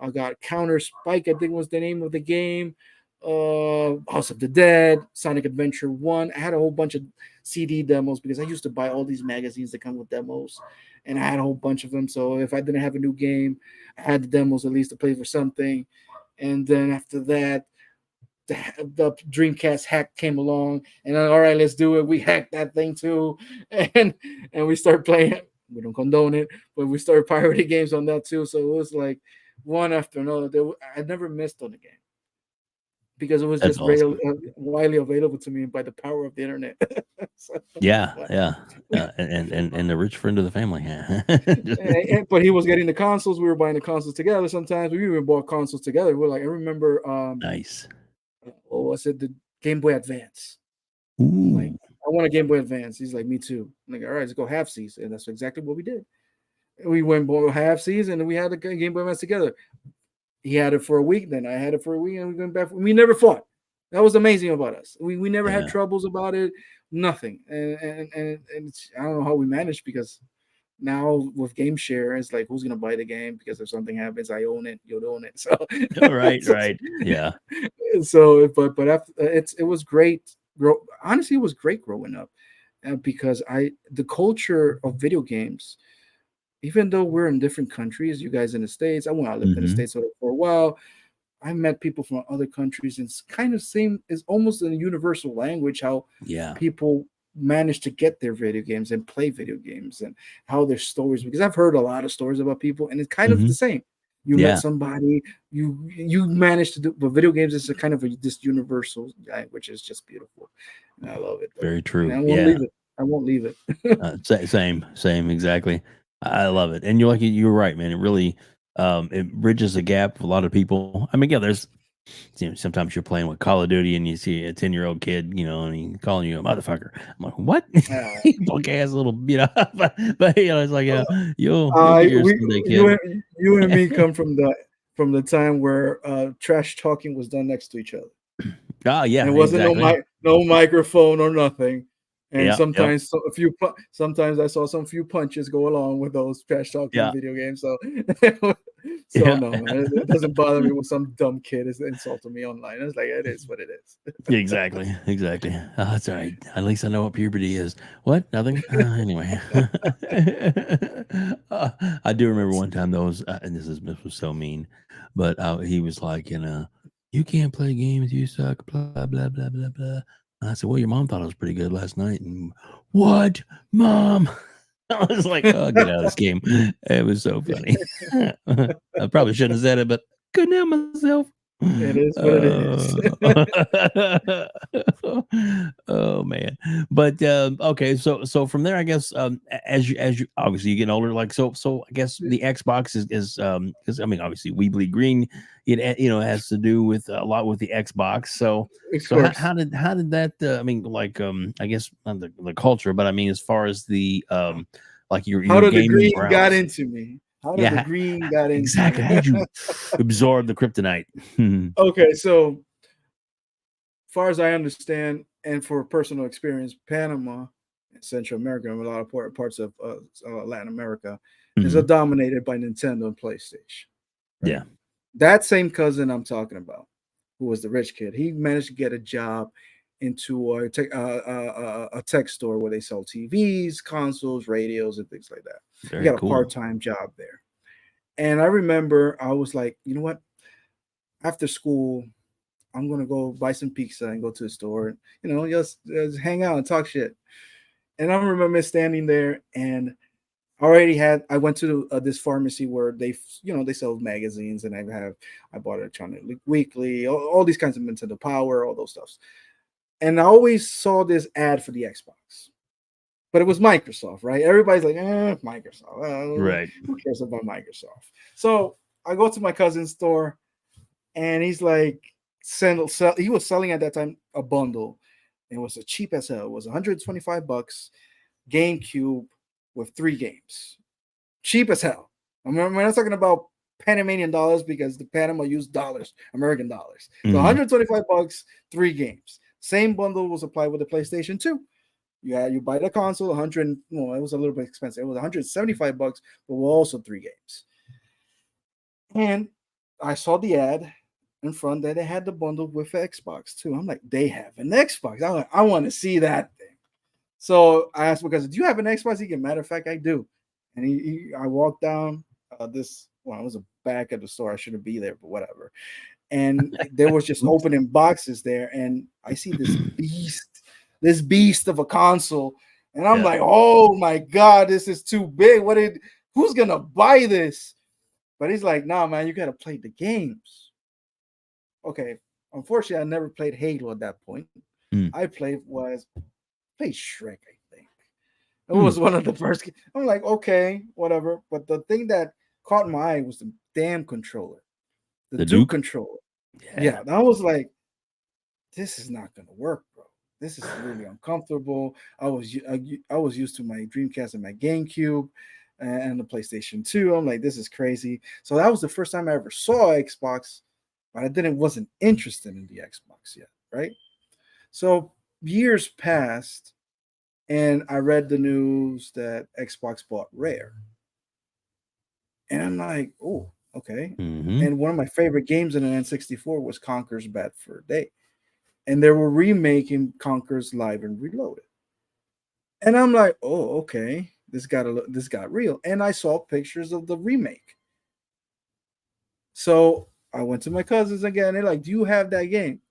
Speaker 3: I got Counter Spike, I think was the name of the game. House of the Dead, Sonic Adventure 1. I had a whole bunch of CD demos because I used to buy all these magazines that come with demos, and I had a whole bunch of them. So if I didn't have a new game, I had the demos at least to play for something. And then after that, the Dreamcast hack came along, and then, all right, let's do it. We hacked that thing too, and we started playing. We don't condone it, but we started pirating games on that too. So it was like one after another. I never missed on the game because it was just awesome. Widely available to me by the power of the internet.
Speaker 2: So, yeah. And the rich friend of the family.
Speaker 3: But he was getting the consoles. We were buying the consoles together. Sometimes we even bought consoles together. We're like, I remember.
Speaker 2: Nice.
Speaker 3: What was it? The Game Boy Advance.
Speaker 2: Ooh.
Speaker 3: Like, I want a Game Boy Advance. He's like, me too. I'm like, all right, let's go half seas. And that's exactly what we did. We went half seas, and we had the Game Boy Advance together. He had it for a week, then I had it for a week, and we went back. We never fought. That was amazing about us. We never had troubles about it. Nothing. And it's, I don't know how we managed, because now with Game Share, it's like, who's gonna buy the game? Because if something happens, I own it. You'll own it. So
Speaker 2: right. Yeah.
Speaker 3: So, but after, it was great. Honestly, it was great growing up, because the culture of video games, even though we're in different countries, you guys in the States, I lived in the States for a while. I met people from other countries, and it's kind of same. It's almost a universal language how
Speaker 2: Yeah.
Speaker 3: people manage to get their video games and play video games, and how their stories. Because I've heard a lot of stories about people, and it's kind of
Speaker 2: Hmm.
Speaker 3: the same. You met
Speaker 2: Yeah.
Speaker 3: somebody, you managed to do, but video games is a kind of this universal language. Is just beautiful, and I love it though,
Speaker 2: Very
Speaker 3: and
Speaker 2: true.
Speaker 3: I won't
Speaker 2: Yeah.
Speaker 3: leave it. I won't leave it.
Speaker 2: Same, exactly. I love it, and you're right, man. It really, it bridges the gap with a lot of people. I mean, yeah, there's, sometimes you're playing with Call of Duty and you see a 10-year-old kid, and he's calling you a motherfucker. I'm like, what?
Speaker 3: Uh,
Speaker 2: Punk ass little, but it's like, you'll get yours
Speaker 3: we
Speaker 2: someday,
Speaker 3: you
Speaker 2: kid.
Speaker 3: you and me come from the time where trash talking was done next to each other.
Speaker 2: Oh
Speaker 3: And
Speaker 2: yeah,
Speaker 3: it wasn't
Speaker 2: exactly.
Speaker 3: no microphone or nothing. And
Speaker 2: Yeah, yep,
Speaker 3: sometimes sometimes I saw some few punches go along with those trash talking in
Speaker 2: yeah,
Speaker 3: video games. So so
Speaker 2: yeah.
Speaker 3: no, man, it doesn't bother me when some dumb kid is insulting me online. It's like it is what it is.
Speaker 2: Exactly. That's all right. At least I know what puberty is. What? Nothing. Anyway, uh, I do remember one time those, and this was so mean, but he was like, you can't play games, you suck, blah blah blah blah blah. And I said, well, your mom thought I was pretty good last night, and what, mom? I was like, oh, get out of this game. It was so funny. I probably shouldn't have said it, but couldn't help myself.
Speaker 3: It is what it is.
Speaker 2: Uh, oh man, but okay, so from there, I guess as you obviously you get older, like so I guess the Xbox is because I mean obviously we bleed green, it has to do with a lot with the Xbox. So
Speaker 3: Of
Speaker 2: so
Speaker 3: course.
Speaker 2: how did that I mean like I guess not the culture, but I mean as far as the like
Speaker 3: How
Speaker 2: your
Speaker 3: did the
Speaker 2: gaming
Speaker 3: green got
Speaker 2: browse.
Speaker 3: into me? How did the
Speaker 2: Yeah,
Speaker 3: green got into
Speaker 2: exactly.
Speaker 3: me?
Speaker 2: How did you absorb the kryptonite?
Speaker 3: Okay, so far as I understand, and for personal experience, Panama, Central America, and a lot of parts of Latin America, is
Speaker 2: Mhm.
Speaker 3: dominated by Nintendo and PlayStation. Right.
Speaker 2: Yeah.
Speaker 3: That same cousin I'm talking about, who was the rich kid, he managed to get a job into a tech store where they sell TVs, consoles, radios, and things like that. He
Speaker 2: Very
Speaker 3: got a
Speaker 2: cool.
Speaker 3: part-time job there. And I remember I was like, you know what? After school, I'm gonna go buy some pizza and go to the store and just hang out and talk shit. And I remember standing there and I went to this pharmacy where they sell magazines, and I bought Electronic Weekly, all these kinds of Nintendo Power, all those stuffs. And I always saw this ad for the Xbox, but it was Microsoft, right? Everybody's like, Microsoft.
Speaker 2: Right.
Speaker 3: Who cares about Microsoft? So I go to my cousin's store, and he's like, he was selling at that time a bundle. It was cheap as hell. It was $125, GameCube with 3 games. Cheap as hell. We're not talking about Panamanian dollars because the Panama used dollars, American dollars. So
Speaker 2: Mhm.
Speaker 3: $125, 3 games. Same bundle was applied with the PlayStation 2. You buy the console, 100. No, it was a little bit expensive. It was $175, but were also 3 games. And I saw the ad in front that they had the bundle with Xbox too. I'm like, they have an Xbox. I want to see that thing. So I asked because do you have an Xbox? He can. Matter of fact, I do. And I walked down this. Well, it was a back of the store. I shouldn't be there, but whatever. And there was just
Speaker 2: Oops.
Speaker 3: opening boxes there, and I see this beast of a console, and I'm
Speaker 2: Yeah.
Speaker 3: like, oh my god, this is too big. Who's gonna buy this? But he's like, nah, man, you gotta play the games. Okay. Unfortunately, I never played Halo at that point.
Speaker 2: Mm.
Speaker 3: I played Shrek, I think. It
Speaker 2: Mm.
Speaker 3: was one of the first. I'm like, okay, whatever. But the thing that caught my eye was the damn controller, the
Speaker 2: The
Speaker 3: Duke
Speaker 2: Duke?
Speaker 3: controller.
Speaker 2: Yeah.
Speaker 3: Yeah, I was like, this is not gonna work, bro. This is really uncomfortable. I was used to my Dreamcast and my GameCube and the PlayStation 2. I'm like, this is crazy. So that was the first time I ever saw Xbox, but I wasn't interested in the Xbox yet, right? So years passed, and I read the news that Xbox bought Rare. And I'm like, oh, okay.
Speaker 2: Mhm.
Speaker 3: And one of my favorite games in an N64 was Conker's Bad Fur Day. And they were remaking Conker's Live and Reloaded. And I'm like, oh, okay. This got real. And I saw pictures of the remake. So I went to my cousins again. They're like, "Do you have that game?"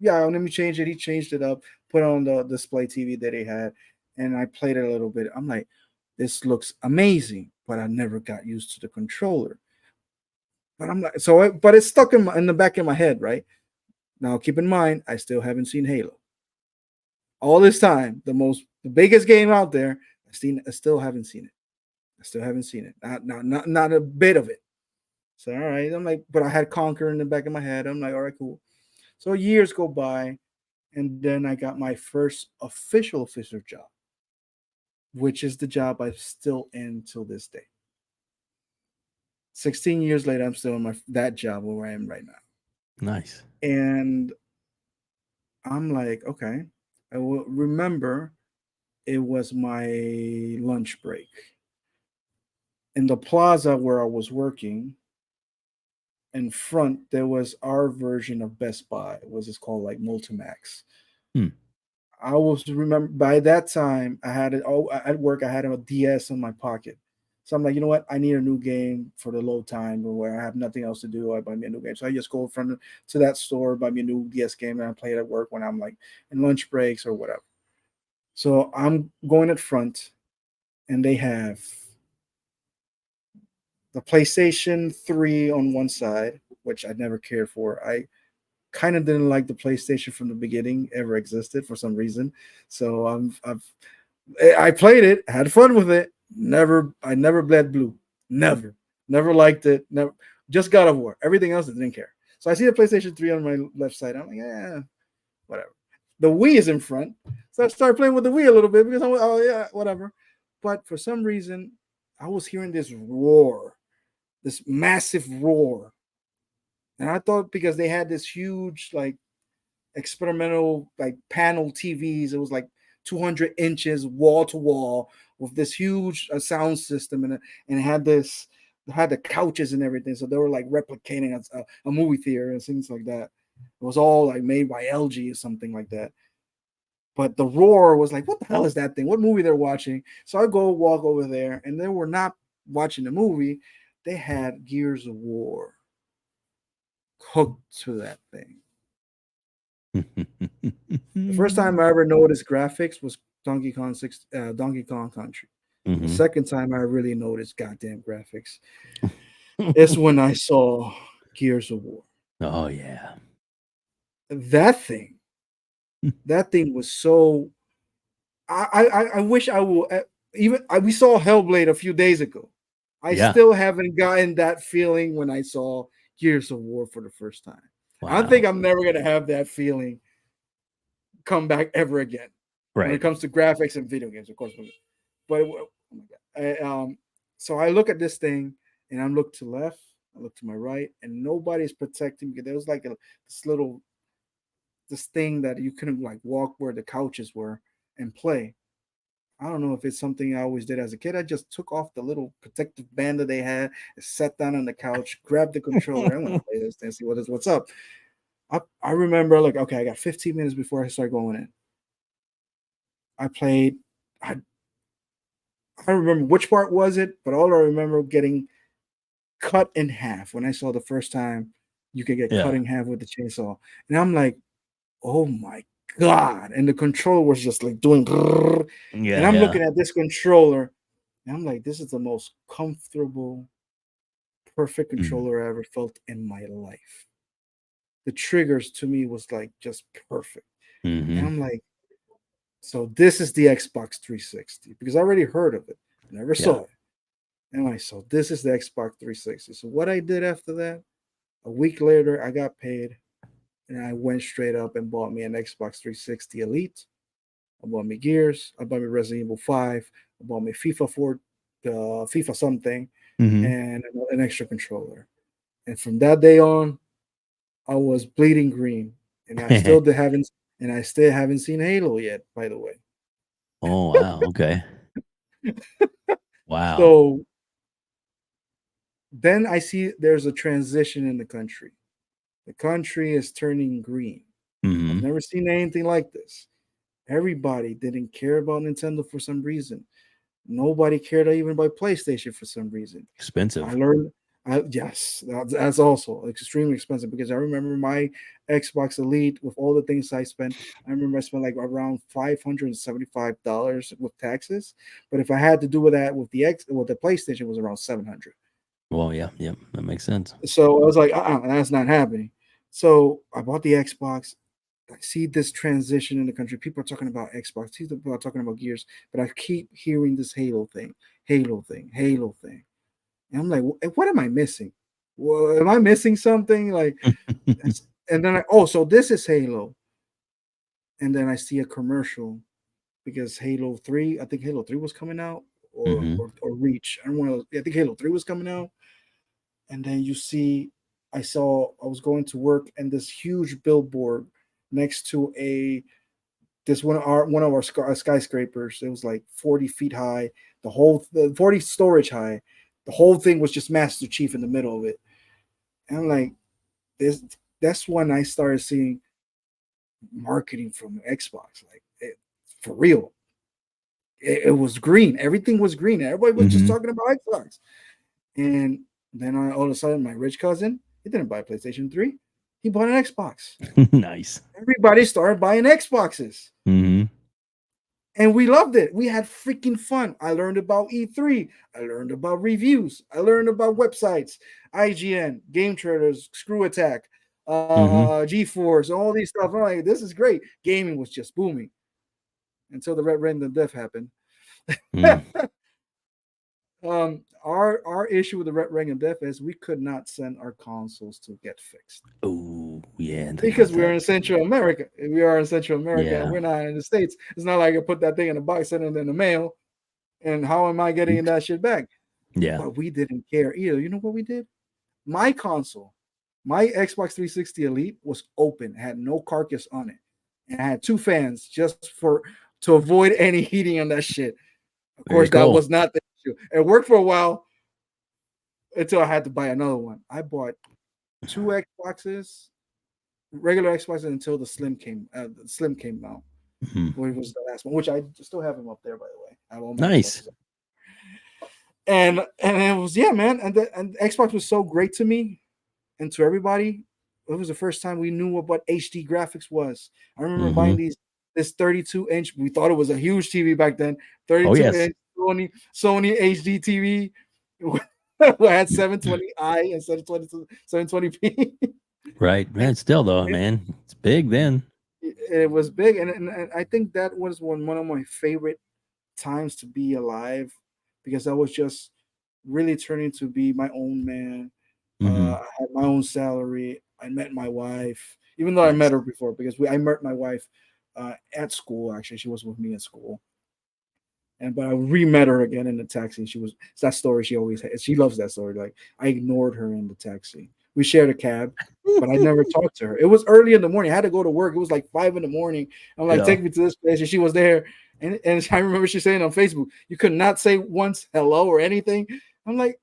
Speaker 3: Yeah, let me change it. He changed it up, put on the display TV that he had, and I played it a little bit. I'm like, this looks amazing, but I never got used to the controller. But I'm like, but it's stuck in the back of my head, right? Now, keep in mind, I still haven't seen Halo. All this time, the biggest game out there, I still haven't seen it. I still haven't seen it. Not a bit of it. So all right, I'm like, but I had Conquer in the back of my head. I'm like, all right, cool. So years go by, and then I got my first official job, which is the job I'm still in till this day. 16 years later, I'm still in that job where I am right now.
Speaker 2: Nice.
Speaker 3: And I'm like, okay, I will remember it was my lunch break. In the plaza where I was working, in front there was our version of Best Buy. It was just called like Multimax.
Speaker 2: Hmm.
Speaker 3: I was remember by that time I had it. Oh, at work I had a DS in my pocket, so I'm like, you know what? I need a new game for the low time where I have nothing else to do. I buy me a new game, so I just go to that store, buy me a new DS game, and I play it at work when I'm like in lunch breaks or whatever. So I'm going at front, and they have the PlayStation 3 on one side, which I never cared for. I kind of didn't like the PlayStation from the beginning ever existed for some reason. So I played it, had fun with it. I never bled blue. Never liked it. Never, just God of War. Everything else I didn't care. So I see the PlayStation 3 on my left side. I'm like, yeah, whatever. The Wii is in front. So I started playing with the Wii a little bit because I'm like, oh yeah, whatever. But for some reason, I was hearing this roar, this massive roar. And I thought because they had this huge like experimental like panel TVs. It was like 200 inches wall to wall with this huge sound system, and it had the couches and everything. So they were like replicating a movie theater and things like that. It was all like made by LG or something like that. But the roar was like, what the hell is that thing? What movie they're watching? So I go walk over there, and they were not watching the movie. They had Gears of War hooked to that thing. The first time I ever noticed graphics was Donkey Kong Country. The
Speaker 2: Mhm.
Speaker 3: second time I really noticed goddamn graphics is when I saw Gears of War.
Speaker 2: Oh yeah.
Speaker 3: That thing, that thing was so. I wish I will we saw Hellblade a few days ago. I
Speaker 2: Yeah.
Speaker 3: still haven't gotten that feeling when I saw Gears of War for the first time. I
Speaker 2: Wow.
Speaker 3: think I'm never gonna have that feeling come back ever again when it
Speaker 2: Right.
Speaker 3: comes to graphics and video games, of course. But oh my god! So I look at this thing and I look to left, I look to my right, and nobody's protecting me. There was like this thing that you couldn't like walk where the couches were and play. I don't know if it's something I always did as a kid. I just took off the little protective band that they had, and sat down on the couch, grabbed the controller. I'm gonna play this thing, see what's up. I remember like, okay, I got 15 minutes before I start going in. I played. I I don't remember which part was it, but all I remember getting cut in half when I saw the first time you could get cut
Speaker 2: Yeah.
Speaker 3: in half with the chainsaw. And I'm like, oh my God. And the controller was just like doing brrr. And
Speaker 2: Yeah.
Speaker 3: I'm
Speaker 2: Yeah.
Speaker 3: looking at this controller and I'm like, this is the most comfortable, perfect
Speaker 2: Mm.
Speaker 3: controller I ever felt in my life. The triggers to me was like just perfect. And
Speaker 2: Mhm.
Speaker 3: I'm like, so this is the Xbox 360 because I already heard of it. I never
Speaker 2: Yeah.
Speaker 3: saw it. And I saw this is the Xbox 360. So what I did after that, a week later, I got paid and I went straight up and bought me an Xbox 360 Elite. I bought me Gears. I bought me Resident Evil 5. I bought me FIFA 4, FIFA something,
Speaker 2: Mhm.
Speaker 3: and an extra controller. And from that day on, I was bleeding green. And I still haven't seen Halo yet, by the way.
Speaker 2: Oh wow. Okay. Wow.
Speaker 3: So then I see there's a transition in the country. The country is turning green. I've
Speaker 2: Mhm.
Speaker 3: never seen anything like this. Everybody didn't care about Nintendo for some reason. Nobody cared even about PlayStation for some reason. I
Speaker 2: Expensive.
Speaker 3: learned Yes, that's also extremely expensive because I remember my Xbox Elite with all the things I spent. I remember I spent like around $575 with taxes. But if I had to do with that with the PlayStation, it was around 700.
Speaker 2: Well, yeah, yeah, that makes sense.
Speaker 3: So I was like, that's not happening. So I bought the Xbox. I see this transition in the country. People are talking about Xbox. People are talking about Gears, but I keep hearing this Halo thing, Halo thing, Halo thing. And I'm like, what am I missing? Well, am I missing something? Like, and then so this is Halo. And then I see a commercial because Halo 3, I think Halo 3 was coming out or
Speaker 2: Hmm.
Speaker 3: or Reach. I don't want to, I think Halo 3 was coming out. And then you see, I was going to work and this huge billboard next to one of our skyscrapers. It was like 40 feet high, the 40 storage high. The whole thing was just Master Chief in the middle of it. And I'm like, this that's when I started seeing marketing from Xbox, like for real. It was green. Everything was green. Everybody was just
Speaker 2: Hmm.
Speaker 3: talking about Xbox. And then all of a sudden, my rich cousin, he didn't buy a PlayStation 3. He bought an Xbox.
Speaker 2: Nice.
Speaker 3: Everybody started buying Xboxes.
Speaker 2: Hmm.
Speaker 3: And we loved it. We had freaking fun. I learned about E3. I learned about reviews. I learned about websites, IGN, Game Traders, Screw Attack,
Speaker 2: Hmm.
Speaker 3: GeForce, all these stuff. I'm like, this is great. Gaming was just booming until the Red Ring of Death happened.
Speaker 2: Mm.
Speaker 3: Our issue with the Red Ring of Death is we could not send our consoles to get fixed
Speaker 2: Oh, yeah. Think
Speaker 3: because
Speaker 2: about
Speaker 3: we're
Speaker 2: that.
Speaker 3: in Central America. We are in Central America.
Speaker 2: Yeah.
Speaker 3: We're not in the States. It's not like I put that thing in a box, send it in the mail, and how am I getting that shit back?
Speaker 2: Yeah.
Speaker 3: But we didn't care either. You know what we did? My console, my Xbox 360 Elite was open, had no carcass on it, and I had two fans just to avoid any heating on that shit. Of
Speaker 2: Very
Speaker 3: course, that
Speaker 2: cool.
Speaker 3: was not the issue. It worked for a while until I had to buy another one. I bought two Xboxes, regular Xboxes, until the Slim came out,
Speaker 2: Mhm.
Speaker 3: which was the last one, which I still have them up there, by the way. I have all my
Speaker 2: Nice.
Speaker 3: Xboxes. And it was, yeah, man. And Xbox was so great to me and to everybody. It was the first time we knew what HD graphics was. I remember buying
Speaker 2: Hmm.
Speaker 3: this 32-inch. We thought it was a huge TV back then.
Speaker 2: Oh,
Speaker 3: 32
Speaker 2: yes.
Speaker 3: inch Sony HD TV. We had 720i instead of 720p.
Speaker 2: Right. Man, still, though, man, it's big then.
Speaker 3: It was big, and I think that was one of my favorite times to be alive because I was just really turning to be my own man.
Speaker 2: Hmm.
Speaker 3: I had my own salary. I met my wife, even though I met
Speaker 2: Nice.
Speaker 3: her before because I met my wife at school. Actually, she was with me at school, and but I re-met her again in the taxi. It's that story she always has. She loves that story. Like I ignored her in the taxi. We shared a cab, but I never talked to her. It was early in the morning. I had to go to work. It was like 5 in the morning. I'm like,
Speaker 2: Yeah.
Speaker 3: take me to this place, and she was there. And I remember she saying on Facebook, "You could not say once hello or anything." I'm like,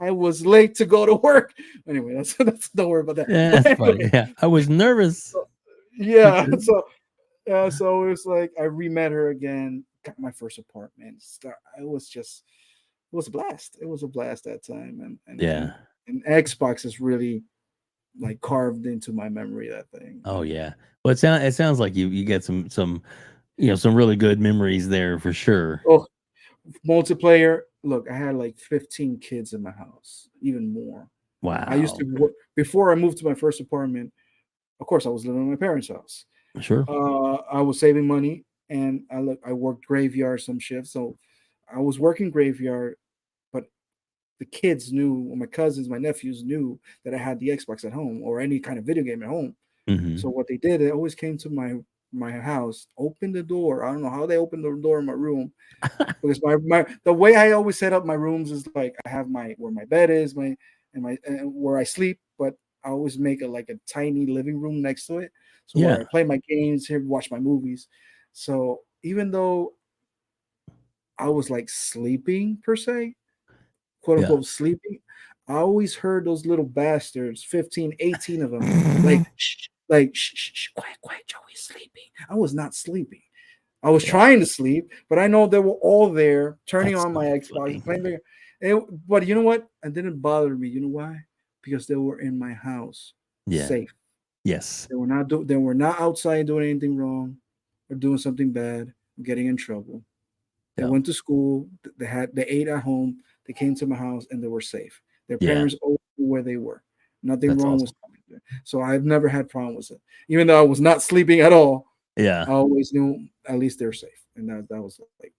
Speaker 3: I was late to go to work. Anyway, that's don't worry about that.
Speaker 2: Yeah,
Speaker 3: But
Speaker 2: that's funny.
Speaker 3: anyway,
Speaker 2: Yeah. I was nervous.
Speaker 3: yeah. So it was like I re-met her again, got my first apartment. It was a blast. It was a blast that time,
Speaker 2: Yeah.
Speaker 3: and Xbox is really like carved into my memory. That thing.
Speaker 2: Oh, yeah. Well, it sounds like you get some really good memories there for sure.
Speaker 3: Oh, multiplayer. Look, I had like 15 kids in my house, even more. I used to
Speaker 2: Wow.
Speaker 3: work before I moved to my first apartment. Of course, I was living in my parents' house.
Speaker 2: Sure.
Speaker 3: I was saving money, and I worked graveyard some shifts, so I was working graveyard. But the kids knew, or my cousins, my nephews knew that I had the Xbox at home or any kind of video game at home.
Speaker 2: Hmm.
Speaker 3: So what they did, they always came to my house, opened the door. I don't know how they opened the door in my room because my the way I always set up my rooms is like I have my where my bed is, and where I sleep, but I always make it like a tiny living room next to it. So where I
Speaker 2: Yeah.
Speaker 3: play my games here, watch my movies. So even though I was like sleeping per se, quote
Speaker 2: Yeah.
Speaker 3: unquote sleeping, I always heard those little bastards, 15, 18 of them, shh, quiet, quiet, Joey's sleeping. I was not sleeping. I was
Speaker 2: Yeah.
Speaker 3: trying to sleep, but I know they were all there turning
Speaker 2: That's
Speaker 3: on
Speaker 2: so
Speaker 3: my Xbox,
Speaker 2: funny.
Speaker 3: playing video. But you know what? It didn't bother me. You know why? Because they were in my house,
Speaker 2: Yeah.
Speaker 3: safe.
Speaker 2: Yes.
Speaker 3: They were not outside doing anything wrong or doing something bad, getting in trouble. They
Speaker 2: Yeah.
Speaker 3: went to school. They ate at home. They came to my house and they were safe. Their
Speaker 2: Yeah.
Speaker 3: parents always knew where they were. Nothing
Speaker 2: That's
Speaker 3: wrong was
Speaker 2: awesome.
Speaker 3: coming there. So I've never had problem with it. Even though I was not sleeping at all,
Speaker 2: Yeah.
Speaker 3: I always knew at least they're safe. And that was like,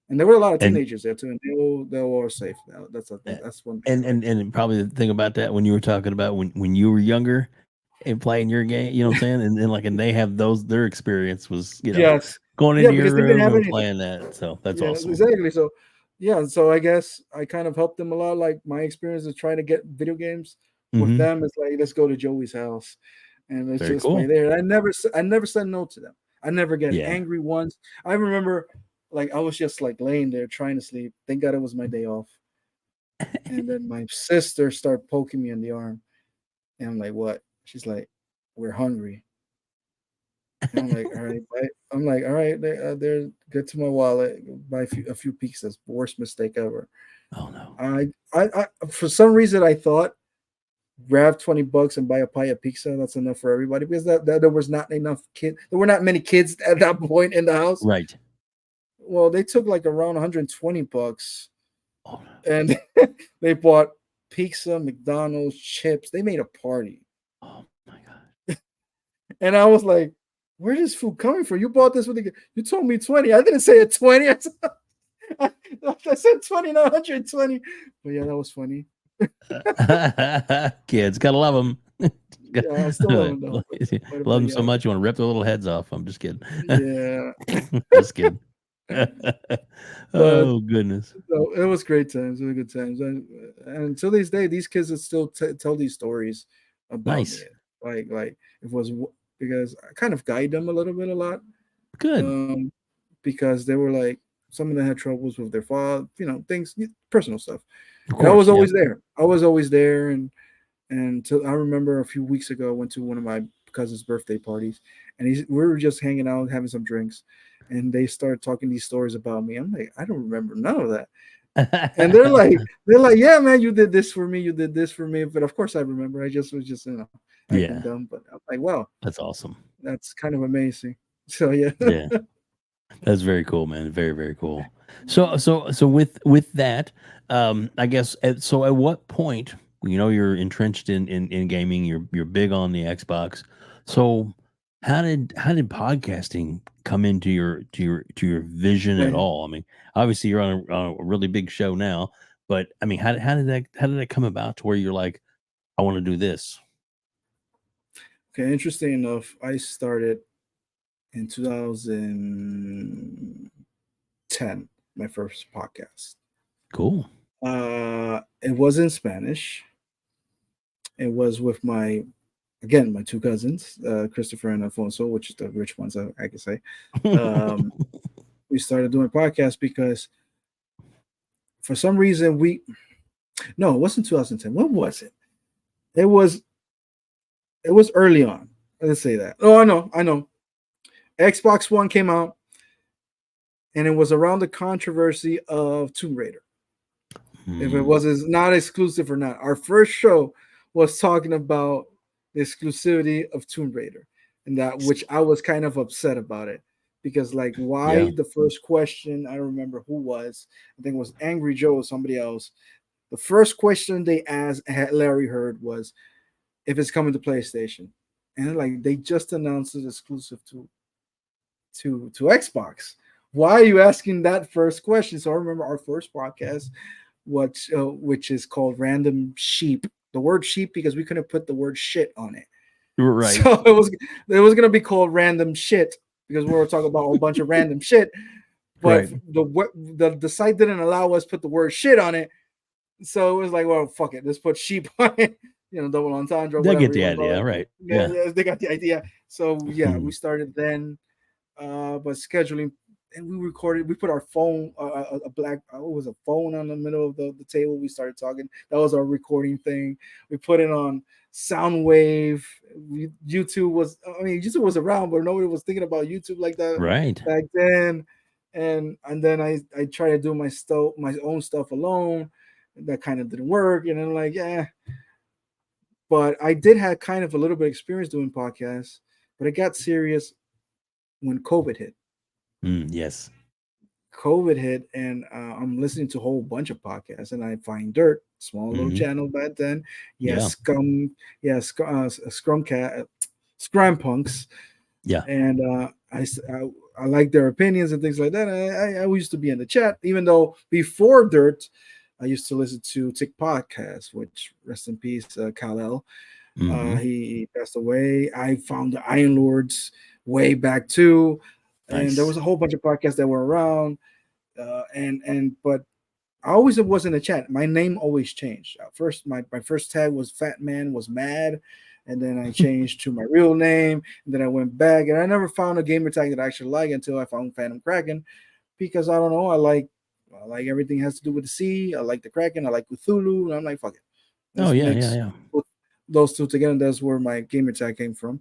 Speaker 3: and there were a lot of
Speaker 2: And
Speaker 3: teenagers there too, and they all were safe. That's one thing I like.
Speaker 2: and probably the thing about that when you were talking about when you were younger and playing your game, you know what I'm saying? And like and they have their experience was,
Speaker 3: Yes,
Speaker 2: going
Speaker 3: yeah,
Speaker 2: into your
Speaker 3: because they didn't
Speaker 2: room
Speaker 3: have
Speaker 2: and
Speaker 3: anything.
Speaker 2: playing that. So that's
Speaker 3: Yeah,
Speaker 2: awesome.
Speaker 3: exactly. So, yeah, so I guess I kind of helped them a lot. Like my experience of trying to get video games with
Speaker 2: Hmm.
Speaker 3: them is like, let's go to Joey's house and let's
Speaker 2: Very
Speaker 3: just play
Speaker 2: cool.
Speaker 3: there. And I never said no to them. I never get
Speaker 2: Yeah.
Speaker 3: angry once. I remember, like I was just like laying there trying to sleep. Thank God it was my day off. And then my sister started poking me in the arm, and I'm like, "What?" She's like, "We're hungry." And I'm like, "All right." I'm like, "All right." There, get to my wallet, buy a few pizzas. Worst mistake ever.
Speaker 2: Oh no.
Speaker 3: I for some reason I thought grab $20 and buy a pie of pizza. That's enough for everybody because that there was not enough kid. There were not many kids at that point in the house.
Speaker 2: Right.
Speaker 3: Well, they took like around $120
Speaker 2: Oh no.
Speaker 3: and they bought pizza, McDonald's, chips. They made a party,
Speaker 2: Oh my god.
Speaker 3: and I was like, "Where's this food coming from? You bought this with the? You told me 20. I didn't say a 20. I, I said 20, not 120. But yeah, that was funny.
Speaker 2: Kids, gotta love them.
Speaker 3: Yeah, I still love them though.
Speaker 2: Love
Speaker 3: But
Speaker 2: them so
Speaker 3: yeah,
Speaker 2: much you want to rip their little heads off. I'm just kidding.
Speaker 3: yeah.
Speaker 2: Just kidding.
Speaker 3: But
Speaker 2: Oh goodness.
Speaker 3: so it was great times. It was good times. And to this day, these kids would still tell these stories about me.
Speaker 2: Nice.
Speaker 3: Like it was because I kind of guide them a little bit a lot.
Speaker 2: Good.
Speaker 3: Um, because they were like some of them had troubles with their father, things, personal stuff.
Speaker 2: Of
Speaker 3: And I
Speaker 2: course.
Speaker 3: was
Speaker 2: Yeah.
Speaker 3: always there. I was always there, and I remember a few weeks ago, I went to one of my cousin's birthday parties, and we were just hanging out, having some drinks, and they started talking these stories about me. I'm like, I don't remember none of that. And they're like, yeah, man, you did this for me, you did this for me. But of course, I remember. I just was just acting
Speaker 2: Yeah.
Speaker 3: dumb. But I'm like, wow,
Speaker 2: That's awesome.
Speaker 3: that's kind of amazing. So yeah,
Speaker 2: Yeah. That's very cool, man. Very, very cool. So with that, I guess so at what point, you're entrenched in gaming, you're big on the Xbox. So how did podcasting come into your vision at
Speaker 3: man.
Speaker 2: all? I mean, obviously you're on a really big show now, but I mean, how did that come about to where you're like, I want to do this?
Speaker 3: Okay, interesting enough, I started in 2010, my first podcast.
Speaker 2: Cool.
Speaker 3: It was in Spanish. It was with my two cousins, Christopher and Alfonso, which is the rich ones, I can say. Um, we started doing podcasts because for some reason no, it wasn't 2010. When was it? It was it was early on. Let's say that. Oh, I know. Xbox One came out, and it was around the controversy of Tomb Raider. If it
Speaker 2: Hmm.
Speaker 3: was not exclusive or not. Our first show was talking about the exclusivity of Tomb Raider, and that which I was kind of upset about it because like
Speaker 2: Yeah.
Speaker 3: why the first question, I don't remember who was. I think it was Angry Joe or somebody else. The first question they asked Larry Heard was if it's coming to PlayStation. And like they just announced it exclusive to Xbox. Why are you asking that first question? So I remember our first podcast, which is called Random Sheep. The word sheep because we couldn't put the word shit on it.
Speaker 2: You were right.
Speaker 3: So it was gonna be called Random Shit because we were talking about a whole bunch of random shit. But
Speaker 2: Right.
Speaker 3: the site didn't allow us to put the word shit on it. So it was like, well, fuck it, let's put sheep on it. Double entendre,
Speaker 2: They'll
Speaker 3: whatever
Speaker 2: get
Speaker 3: you
Speaker 2: the
Speaker 3: want to call
Speaker 2: idea.
Speaker 3: it.
Speaker 2: Right.
Speaker 3: Yeah,
Speaker 2: Yeah.
Speaker 3: yeah, they got the idea. So yeah, we
Speaker 2: Mhm.
Speaker 3: started then, but scheduling, and we recorded. We put our phone, a black, what was a phone on the middle of the table. We started talking. That was our recording thing. We put it on Soundwave. YouTube was around, but nobody was thinking about YouTube like that
Speaker 2: Right.
Speaker 3: back then. And then I tried to do my own stuff alone, that kind of didn't work. And I'm like, yeah. But I did have kind of a little bit of experience doing podcasts, but it got serious when COVID hit.
Speaker 2: Yes.
Speaker 3: COVID hit, and I'm listening to a whole bunch of podcasts, and I find Dirt, small little
Speaker 2: Hmm.
Speaker 3: channel back then.
Speaker 2: Yeah.
Speaker 3: Scrum Cat, Scrum Punks,
Speaker 2: Yeah.
Speaker 3: and I like their opinions and things like that. I used to be in the chat, even though before Dirt, I used to listen to Tick Podcast, which rest in peace, Kal-El.
Speaker 2: Hmm.
Speaker 3: He passed away. I found the Iron Lords way back too, and there
Speaker 2: Nice.
Speaker 3: was a whole bunch of podcasts that were around. But I always was in the chat. My name always changed. At first, my first tag was Fat Man Was Mad, and then I changed to my real name, and then I went back, and I never found a gamer tag that I actually like until I found Phantom Kraken, because I don't know, I like everything has to do with the sea. I like the Kraken. I like Cthulhu, and I'm like, fuck it,
Speaker 2: Oh
Speaker 3: let's
Speaker 2: yeah, yeah,
Speaker 3: mix
Speaker 2: yeah.
Speaker 3: those two together. And that's where my gamer tag came from.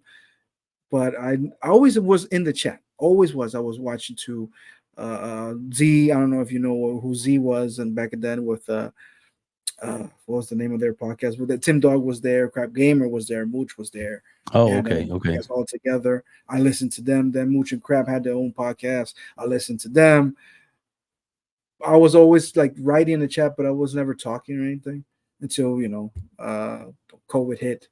Speaker 3: But I always was in the chat. Always was. I was watching to Z. I don't know if you know who Z was, and back then with what was the name of their podcast? With Tim Dog was there, Crap Gamer was there, Mooch was there. They
Speaker 2: Oh,
Speaker 3: had their
Speaker 2: okay,
Speaker 3: own
Speaker 2: okay.
Speaker 3: podcast all together. I listened to them. Then Mooch and Crap had their own podcast. I listened to them. I was always like writing in the chat, but I was never talking or anything until COVID hit.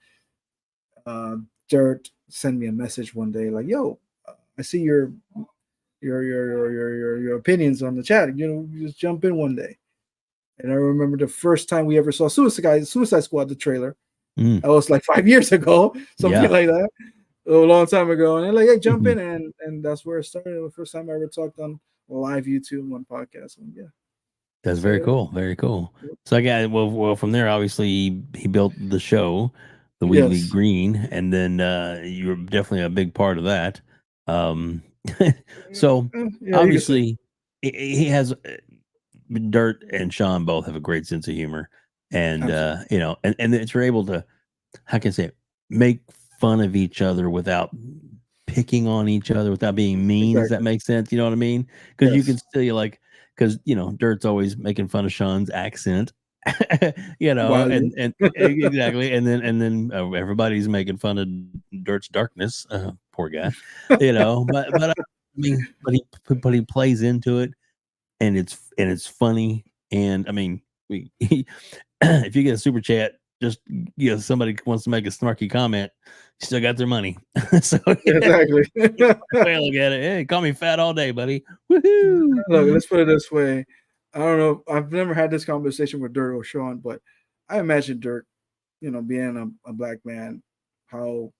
Speaker 3: uh, Dirt sent me a message one day like, "Yo, I see your opinions on the chat. You know, just jump in one day." And I remember the first time we ever saw Suicide Squad, the trailer.
Speaker 2: Mm,
Speaker 3: That was like 5 years ago, something
Speaker 2: yeah.
Speaker 3: like that, a long time ago. And they're like, "Hey, jump
Speaker 2: Mhm.
Speaker 3: in," and that's where it started. The first time I ever talked on live YouTube on podcast. And yeah,
Speaker 2: That's
Speaker 3: that's how
Speaker 2: very
Speaker 3: it is.
Speaker 2: cool. Very cool. So I got well from there. Obviously, he built the show, the Weebly
Speaker 3: Yes.
Speaker 2: Green, and then you're definitely a big part of that. Um, so
Speaker 3: Yeah, you can say
Speaker 2: obviously, he has Dirt and Sean both have a great sense of humor, and
Speaker 3: absolutely
Speaker 2: and that you're able to, how can I say it, make fun of each other without picking on each other, without being mean. Does that
Speaker 3: exactly.
Speaker 2: make sense? You know what I mean? Because you can
Speaker 3: Yes.
Speaker 2: still like, because Dirt's always making fun of Sean's accent,
Speaker 3: Wildly.
Speaker 2: exactly, and then everybody's making fun of Dirt's darkness. Poor guy, but I mean, but he plays into it, and it's funny, and I mean, if you get a super chat, just somebody wants to make a snarky comment, you still got their money. So yeah,
Speaker 3: Exactly.
Speaker 2: way I look at it. Hey, call me fat all day, buddy. Woohoo!
Speaker 3: Look, let's put it this way. I don't know. I've never had this conversation with Dirt or Sean, but I imagine Dirt, being a black man, how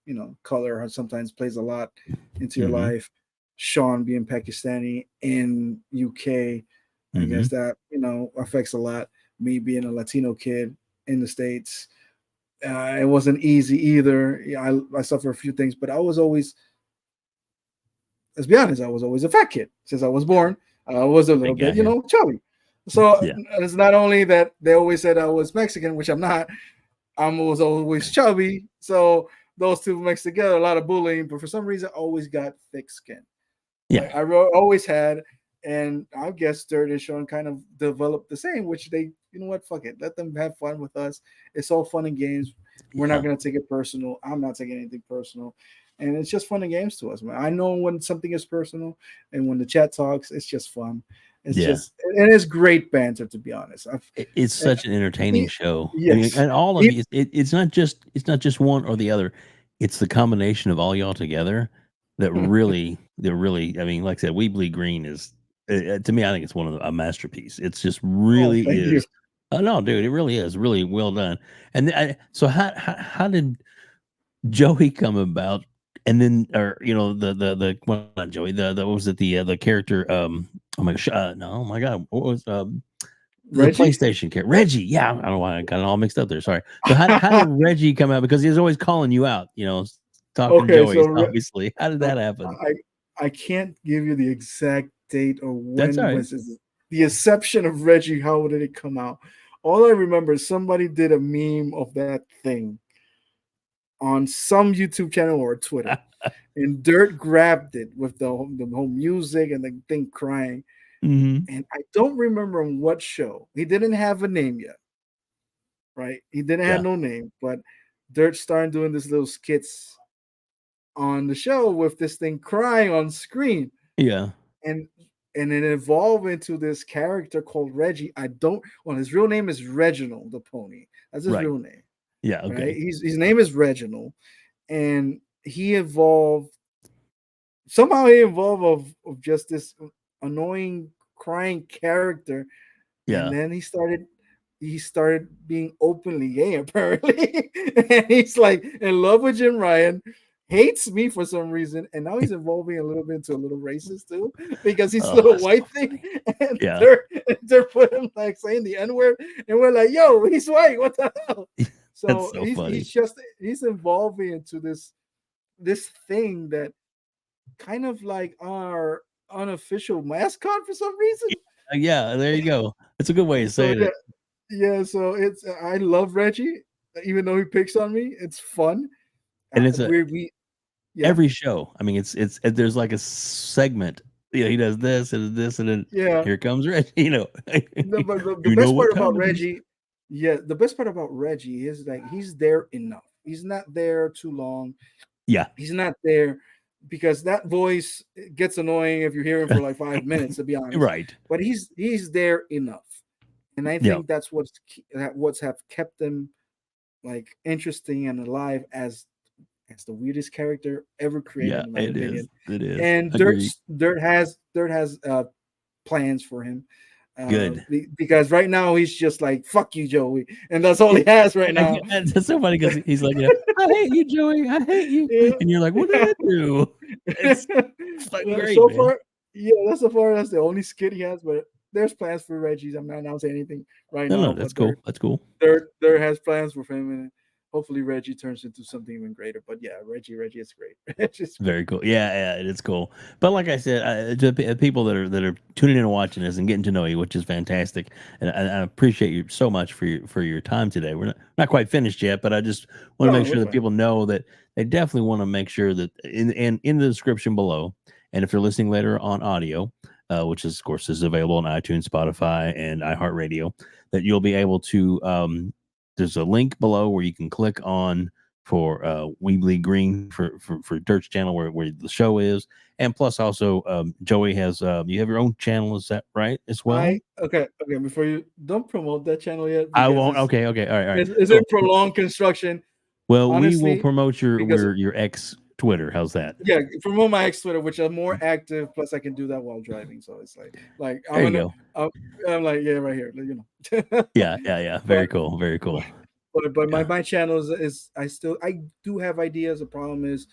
Speaker 3: color sometimes plays a lot into your
Speaker 2: Mm-hmm.
Speaker 3: life. Sean being Pakistani in UK, I
Speaker 2: Mm-hmm.
Speaker 3: guess that affects a lot. Me being a Latino kid in the States, it wasn't easy either. Yeah, I suffer a few things, but I was always, let's be honest, I was always a fat kid since I was born. I was a little
Speaker 2: Big guy,
Speaker 3: bit,
Speaker 2: yeah.
Speaker 3: chubby. So
Speaker 2: Yeah.
Speaker 3: it's not only that they always said I was Mexican, which I'm not. I was always chubby. So those two mixed together, a lot of bullying. But for some reason, I always got thick skin.
Speaker 2: Yeah.
Speaker 3: Like always had, and I guess Dirt and Sean kind of developed the same. Which they, you know what, fuck it, let them have fun with us. It's all fun and games. We're not
Speaker 2: Yeah.
Speaker 3: gonna take it personal. I'm not taking anything personal. And it's just fun and games to us, man. I know when something is personal, and when the chat talks, it's just fun. It's
Speaker 2: Yeah.
Speaker 3: just, and it's great banter, to be honest.
Speaker 2: It's
Speaker 3: Uh,
Speaker 2: such an entertaining show. I mean,
Speaker 3: yes,
Speaker 2: and all of you, it's not just one or the other. It's the combination of all y'all together that really. I mean, like I said, Weebly Green is to me. I think it's a masterpiece. It's just
Speaker 3: oh,
Speaker 2: really
Speaker 3: thank you.
Speaker 2: is. Oh no, dude, it really is really well done. And so how did Joey come about? And then, or the well, not Joey, the what was it, the character, oh my gosh, no, oh my god, what was the
Speaker 3: Reggie.
Speaker 2: PlayStation character, Reggie? Yeah, I don't know why I got it all mixed up there. Sorry. So how did Reggie come out? Because he's always calling you out, talking
Speaker 3: Okay,
Speaker 2: Joey's
Speaker 3: so
Speaker 2: obviously. How did that happen?
Speaker 3: I can't give you the exact date or
Speaker 2: That's all
Speaker 3: when
Speaker 2: right.
Speaker 3: was this, the inception of Reggie. How did it come out? All I remember is somebody did a meme of that thing on some YouTube channel or Twitter, and Dirt grabbed it with the whole music and the thing crying.
Speaker 2: Hmm.
Speaker 3: And I don't remember on what show. He didn't have a name yet. right? He didn't have
Speaker 2: Yeah.
Speaker 3: no name, but Dirt started doing this little skits on the show with this thing crying on screen,
Speaker 2: Yeah.
Speaker 3: and it evolved into this character called Reggie. His real name is Reginald the pony. That's his
Speaker 2: Right.
Speaker 3: real name,
Speaker 2: Yeah.
Speaker 3: right?
Speaker 2: Okay.
Speaker 3: His name is Reginald, and he evolved somehow. He evolved of just this annoying crying character, and
Speaker 2: Yeah.
Speaker 3: then he started being openly gay apparently, and he's like in love with Jim Ryan, hates me for some reason, and now he's evolving a little bit into a little racist too because he's a
Speaker 2: Oh,
Speaker 3: little
Speaker 2: that's
Speaker 3: white
Speaker 2: so
Speaker 3: thing,
Speaker 2: funny.
Speaker 3: and
Speaker 2: Yeah.
Speaker 3: they're putting like saying the N-word, and we're like, yo, he's white, what the hell?
Speaker 2: That's
Speaker 3: So
Speaker 2: so funny.
Speaker 3: he's evolving into this thing that kind of like our unofficial mascot for some reason.
Speaker 2: Yeah. There you go. That's a good way of
Speaker 3: So
Speaker 2: saying
Speaker 3: yeah,
Speaker 2: it.
Speaker 3: yeah, so I love Reggie, even though he picks on me. It's fun.
Speaker 2: And it's a
Speaker 3: We yeah,
Speaker 2: every show. I mean, there's like a segment. You know, he does this, and then
Speaker 3: yeah.
Speaker 2: here comes Reggie. You know,
Speaker 3: No, but the
Speaker 2: you know
Speaker 3: best
Speaker 2: what
Speaker 3: part
Speaker 2: time
Speaker 3: about
Speaker 2: it is.
Speaker 3: Reggie, yeah, the best part about Reggie is like he's there enough. He's not there too long.
Speaker 2: Yeah.
Speaker 3: He's not there because that voice gets annoying if you hear him for like 5 minutes, to be honest.
Speaker 2: Right.
Speaker 3: But he's there enough, and I
Speaker 2: Yeah.
Speaker 3: think that's what's have kept them like interesting and alive as the weirdest character ever
Speaker 2: Yeah.
Speaker 3: created, in my
Speaker 2: It is.
Speaker 3: opinion.
Speaker 2: It is.
Speaker 3: And
Speaker 2: Agreed.
Speaker 3: Dirt has plans for him,
Speaker 2: Good.
Speaker 3: because right now he's just like fuck you, Joey, and that's all he has right now.
Speaker 2: And that's so funny because he's like, you know, I hate you, Joey. I hate you.
Speaker 3: Yeah.
Speaker 2: And you're like, what did I do? It's fucking great,
Speaker 3: So
Speaker 2: man.
Speaker 3: far, yeah, that's the only skit he has. But there's plans for Reggie's. I'm not announcing anything right
Speaker 2: No,
Speaker 3: now,
Speaker 2: that's
Speaker 3: but
Speaker 2: cool. That's cool.
Speaker 3: Dirt has plans with him, and hopefully Reggie turns into something even greater. But yeah, Reggie is great. Reggie's great.
Speaker 2: Very cool. Yeah, yeah, it's cool. But like I said, to people that are tuning in and watching this and getting to know you, which is fantastic, and I appreciate you so much for your time today. We're not quite finished yet, but I just want to
Speaker 3: No,
Speaker 2: make
Speaker 3: we're
Speaker 2: sure that
Speaker 3: fine.
Speaker 2: people know that they definitely want to make sure that in the description below, and if they're listening later on audio, which is of course is available on iTunes, Spotify, and iHeartRadio, that you'll be able to. There's a link below where you can click on for We Bleed Green for Dirt's channel where the show is, and plus also Joey has you have your own channel, is that right as well?
Speaker 3: Okay. Before you don't promote that channel yet
Speaker 2: I
Speaker 3: because
Speaker 2: won't. Okay, okay, all right, all right.
Speaker 3: it's in
Speaker 2: So
Speaker 3: prolonged construction.
Speaker 2: well, we will
Speaker 3: Honestly,
Speaker 2: promote
Speaker 3: because
Speaker 2: your ex Twitter. How's that?
Speaker 3: yeah, promote my ex Twitter, which I'm more active. Plus, I can do that while driving. So it's like
Speaker 2: There you go.
Speaker 3: I'm like yeah, right here, you know.
Speaker 2: Yeah, yeah, yeah.
Speaker 3: but
Speaker 2: Very cool. Very cool.
Speaker 3: but
Speaker 2: Yeah.
Speaker 3: my channel is I do have ideas. The problem is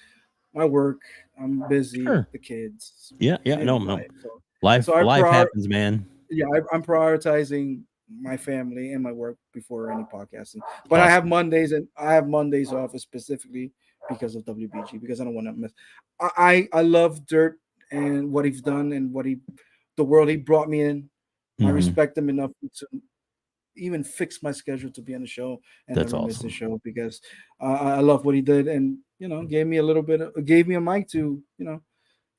Speaker 3: my work. I'm busy.
Speaker 2: Sure.
Speaker 3: The kids.
Speaker 2: Yeah, yeah.
Speaker 3: You know,
Speaker 2: No, no.
Speaker 3: life. So
Speaker 2: Life
Speaker 3: so I
Speaker 2: life
Speaker 3: prior
Speaker 2: happens, man.
Speaker 3: yeah, I'm prioritizing my family and my work before any podcasting. But
Speaker 2: Awesome.
Speaker 3: I have Mondays off specifically because of WBG, because I don't want to miss. I love Dirt and what he's done and the world he brought me in. I
Speaker 2: Hmm.
Speaker 3: respect him enough to even fix my schedule to be on the show and
Speaker 2: That's
Speaker 3: never miss the
Speaker 2: awesome.
Speaker 3: show because I love what he did, and gave me gave me a mic to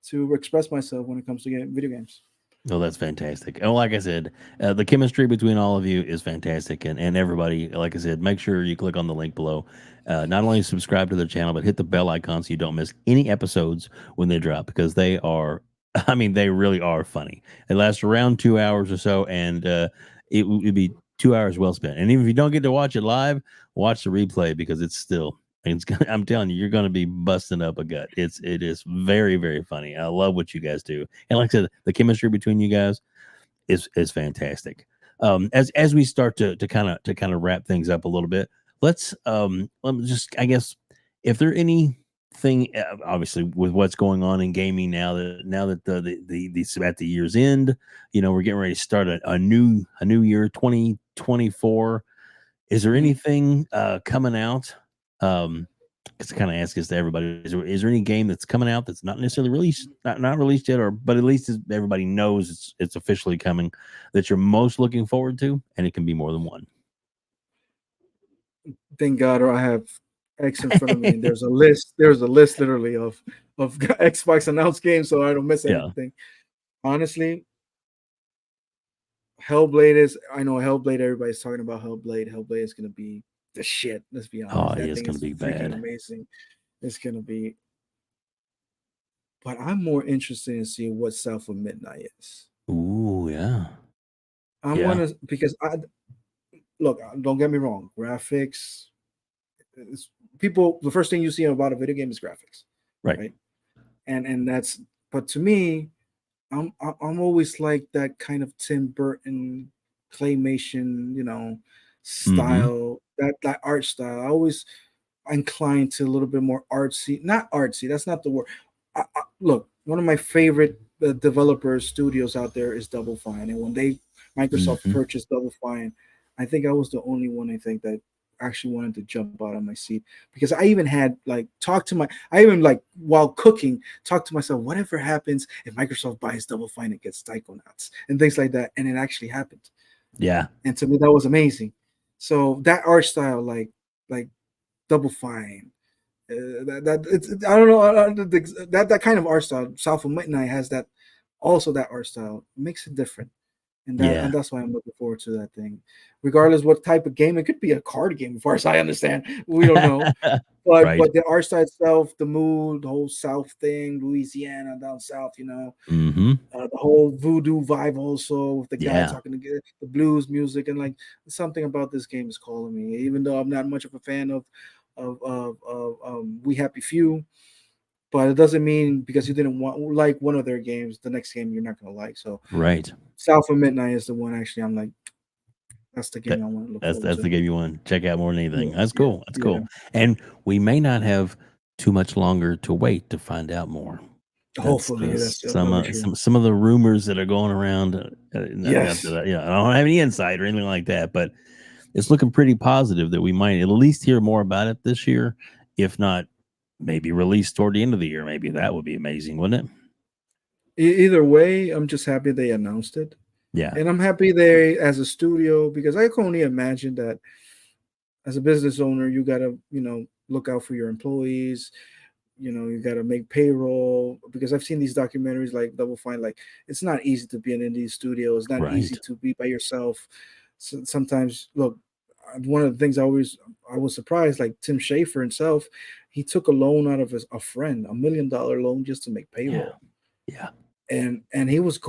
Speaker 3: to express myself when it comes to video games.
Speaker 2: Oh, that's fantastic. And like I said, the chemistry between all of you is fantastic. And everybody, like I said, make sure you click on the link below. Not only subscribe to their channel, but hit the bell icon so you don't miss any episodes when they drop because they are, I mean, they really are funny. It lasts around 2 hours or so, and it would be 2 hours well spent. And even if you don't get to watch it live, watch the replay because it's still. I'm telling you, you're going to be busting up a gut. It is very very funny. I love what you guys do, and like I said, the chemistry between you guys is fantastic. As we start to kind of wrap things up a little bit, let me just I guess if there anything obviously with what's going on in gaming now that the at the year's end, we're getting ready to start a new year 2024. Is there
Speaker 3: Mhm.
Speaker 2: anything coming out? Because I kind of ask this to everybody: is there any game that's coming out that's not necessarily released, not released yet, or but at least everybody knows it's officially coming that you're most looking forward to, and it can be more than one.
Speaker 3: Thank God, or I have X in front of me, and there's a list. There's a list literally of Xbox announced games, so I don't miss
Speaker 2: Yeah.
Speaker 3: anything. Honestly, Hellblade is. I know Hellblade. Everybody's talking about Hellblade. Hellblade is gonna be the shit. Let's be
Speaker 2: Oh,
Speaker 3: honest.
Speaker 2: it
Speaker 3: That
Speaker 2: is
Speaker 3: thing
Speaker 2: going to
Speaker 3: is
Speaker 2: be
Speaker 3: freaking
Speaker 2: bad.
Speaker 3: amazing. It's gonna be. But I'm more interested in seeing what South of Midnight is.
Speaker 2: Ooh, yeah.
Speaker 3: I'm
Speaker 2: Yeah.
Speaker 3: gonna because I look. Don't get me wrong. Graphics. People. The first thing you see about a video game is graphics,
Speaker 2: Right.
Speaker 3: right? And that's. But to me, I'm always like that kind of Tim Burton claymation,
Speaker 2: Mm-hmm.
Speaker 3: style, that art style. I always inclined to a little bit more artsy, not artsy. That's not the word. Look, one of my favorite developer studios out there is Double Fine, and when Microsoft
Speaker 2: Mm-hmm.
Speaker 3: purchased Double Fine, I think I was the only one I think that actually wanted to jump out of my seat because I even had like I even like while cooking talk to myself, whatever happens if Microsoft buys Double Fine, it gets Psychonauts and things like that, and it actually happened.
Speaker 2: Yeah.
Speaker 3: And to me, that was amazing. So that art style, like Double Fine, I don't know that kind of art style. South of Midnight has that also that art style makes it different,
Speaker 2: Yeah.
Speaker 3: and that's why I'm looking forward to that thing. Regardless what type of game, it could be a card game, as far as I understand. We don't know, but
Speaker 2: Right.
Speaker 3: the art style itself, the mood, the whole South thing, Louisiana down south,
Speaker 2: Mm-hmm.
Speaker 3: the whole voodoo vibe also with the guy
Speaker 2: Yeah.
Speaker 3: talking to the blues music and like something about this game is calling me. Even though I'm not much of a fan of We Happy Few, but it doesn't mean because you didn't like one of their games, the next game you're not gonna like. So
Speaker 2: Right.
Speaker 3: South of Midnight is the one actually I'm like that's the
Speaker 2: That,
Speaker 3: game I want to look
Speaker 2: that's
Speaker 3: forward
Speaker 2: that's the
Speaker 3: to.
Speaker 2: game you want to check out more than anything.
Speaker 3: Yeah,
Speaker 2: That's
Speaker 3: yeah,
Speaker 2: cool. That's
Speaker 3: yeah.
Speaker 2: cool. And we may not have too much longer to wait to find out more. That's
Speaker 3: Hopefully that's
Speaker 2: some
Speaker 3: that'll be true.
Speaker 2: some of the rumors that are going around. Not
Speaker 3: Yes.
Speaker 2: that I don't have any insight or anything like that, but it's looking pretty positive that we might at least hear more about it this year, if not maybe released toward the end of the year. Maybe that would be amazing, wouldn't it?
Speaker 3: Either way, I'm just happy they announced it.
Speaker 2: Yeah.
Speaker 3: And I'm happy they as a studio because I can only imagine that as a business owner, you gotta, look out for your employees. You gotta make payroll because I've seen these documentaries like Double Fine. Like it's not easy to be an indie studio. It's not easy
Speaker 2: Right.
Speaker 3: to be by yourself. So sometimes, look, one of the things I was surprised. Like Tim Schafer himself, he took a loan out of a friend, $1 million loan just to make
Speaker 2: Yeah.
Speaker 3: payroll,
Speaker 2: Yeah.
Speaker 3: and he was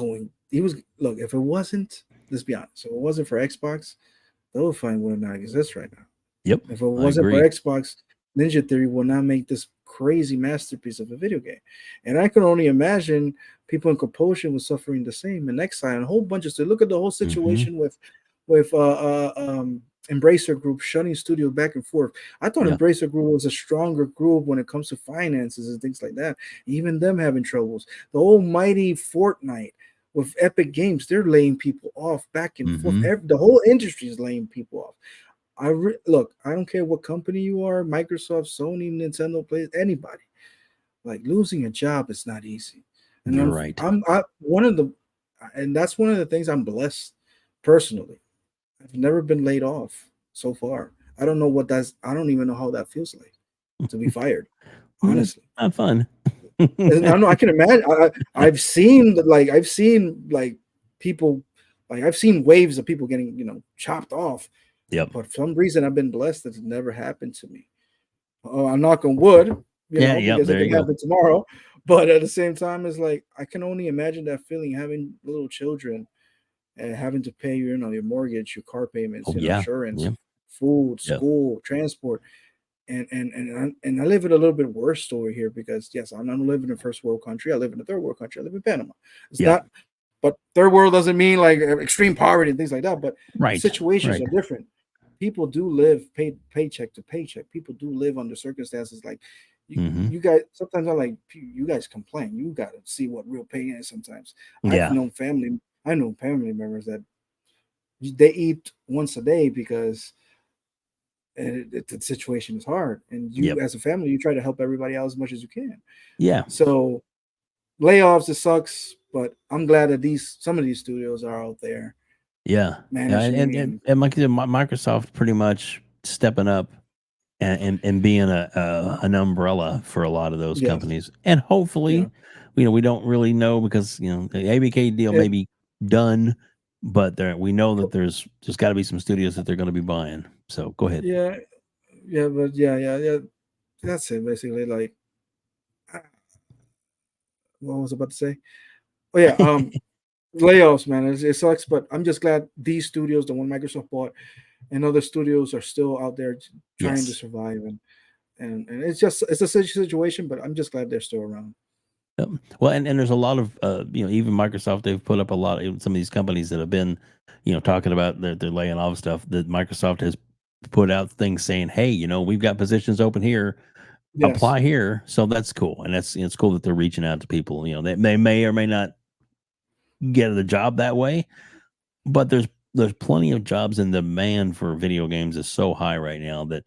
Speaker 3: look. If it wasn't, let's be honest, if it wasn't for Xbox, Double Fine would not exist right now.
Speaker 2: Yep.
Speaker 3: If it
Speaker 2: I
Speaker 3: wasn't for
Speaker 2: agree.
Speaker 3: Xbox, Ninja Theory will not make this crazy masterpiece of a video game. And I can only imagine people in Compulsion was suffering the same, and Exile, and a whole bunch of stuff. Look at the whole
Speaker 2: Mm-hmm.
Speaker 3: situation with Embracer Group shutting studio back and forth. I thought
Speaker 2: Yeah.
Speaker 3: Embracer Group was a stronger group when it comes to finances and things like that. Even them having troubles. The almighty Fortnite with Epic Games, they're laying people off back and forth.
Speaker 2: Mm-hmm.
Speaker 3: The whole industry is laying people off. Look, I don't care what company you are, Microsoft, Sony, Nintendo, Play, anybody. Like losing a job is not easy. And
Speaker 2: You're right.
Speaker 3: one of the and that's one of the things I'm blessed personally. I've never been laid off so far. I don't even know how that feels like to be fired,
Speaker 2: It's
Speaker 3: honestly.
Speaker 2: not fun.
Speaker 3: And I know I can imagine. I've seen like people, like I've seen waves of people getting chopped off,
Speaker 2: Yep.
Speaker 3: but for some reason I've been blessed that it's never happened to me. I'm knock on wood,
Speaker 2: Yeah. Yep.
Speaker 3: because it
Speaker 2: There
Speaker 3: can
Speaker 2: you go.
Speaker 3: happen tomorrow. But at the same time, it's like I can only imagine that feeling having little children and having to pay your mortgage, your car payments,
Speaker 2: Oh yeah.
Speaker 3: insurance,
Speaker 2: Yeah.
Speaker 3: food,
Speaker 2: Yeah.
Speaker 3: school, transport, and I live in a little bit worse story here because yes, I'm not living in a first world country. I live in a third world country. I live in Panama. It's
Speaker 2: Yeah.
Speaker 3: not, but third world doesn't mean like extreme poverty and things like that. But the
Speaker 2: Right.
Speaker 3: situations
Speaker 2: Right.
Speaker 3: are different. People do live paycheck to paycheck. People do live under circumstances like
Speaker 2: Mm-hmm.
Speaker 3: you guys. Sometimes I'm like, you guys complain. You got to see what real pain is. Sometimes
Speaker 2: Yeah.
Speaker 3: I know family members that they eat once a day because the situation is hard, and you
Speaker 2: Yep.
Speaker 3: as a family you try to help everybody out as much as you can.
Speaker 2: Yeah.
Speaker 3: So layoffs, it sucks, but I'm glad that some of these studios are out there
Speaker 2: Yeah. Yeah.
Speaker 3: managing and
Speaker 2: And like you said, Microsoft pretty much stepping up and being an umbrella for a lot of those
Speaker 3: yes,
Speaker 2: companies. And
Speaker 3: yeah.
Speaker 2: hopefully, we don't really know because the ABK deal may
Speaker 3: It,
Speaker 2: be done but we know that there's got to be some studios that they're going to be buying. So go ahead.
Speaker 3: Yeah, but yeah. That's it basically. Like, what was I about to say? Oh yeah, layoffs, man. It sucks, but I'm just glad these studios, the one Microsoft bought, and other studios are still out there trying to survive, and it's a situation, but I'm just glad they're still around.
Speaker 2: Well, and there's a lot of even Microsoft, they've put up a lot of some of these companies that have been talking about they're laying off stuff, that Microsoft has put out things saying, hey, we've got positions open here,
Speaker 3: Yes,
Speaker 2: apply here. So that's cool, and it's cool that they're reaching out to people. They may or may not get the job that way, but there's plenty of jobs, and the demand for video games is so high right now that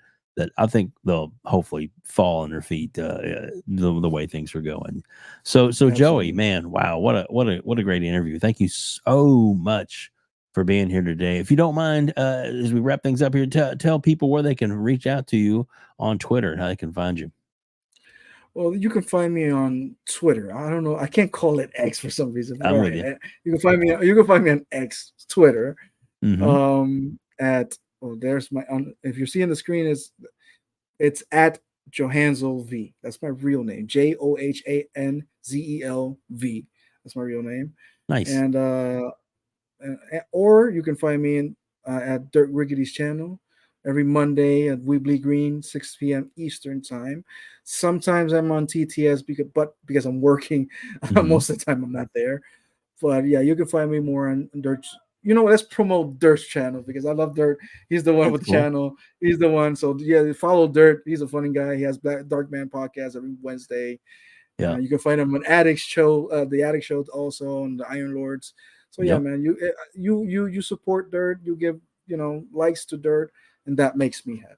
Speaker 2: I think they'll hopefully fall on their feet the way things are going. So Joey,
Speaker 3: absolutely.
Speaker 2: man, wow, what a great interview. Thank you so much for being here today. If you don't mind, as we wrap things up here, tell people where they can reach out to you on Twitter and how they can find you.
Speaker 3: Well, you can find me on Twitter. I don't know. I can't call it X for some reason.
Speaker 2: I'm with you.
Speaker 3: You can find me. You can find me on X, Twitter.
Speaker 2: Mm-hmm.
Speaker 3: At there's my. If you're seeing the screen, it's at Johanzel V. That's my real name. JOHANZELV. That's my real name.
Speaker 2: Nice.
Speaker 3: And or you can find me at Dirt Riggity's channel every Monday at Weebly Green, 6 p.m. Eastern time. Sometimes I'm on TTS because I'm working, most of the time I'm not there. But yeah, you can find me more on Dirt. Let's promote Dirt's channel because I love Dirt. He's the one with the channel. He's the one. So yeah, follow Dirt. He's a funny guy. He has Dark Man podcast every Wednesday.
Speaker 2: Yeah,
Speaker 3: you can find him on Addict Show, the Addict Show also, and the Iron Lords. So yeah, man, you support Dirt. You give likes to Dirt, and that makes me happy.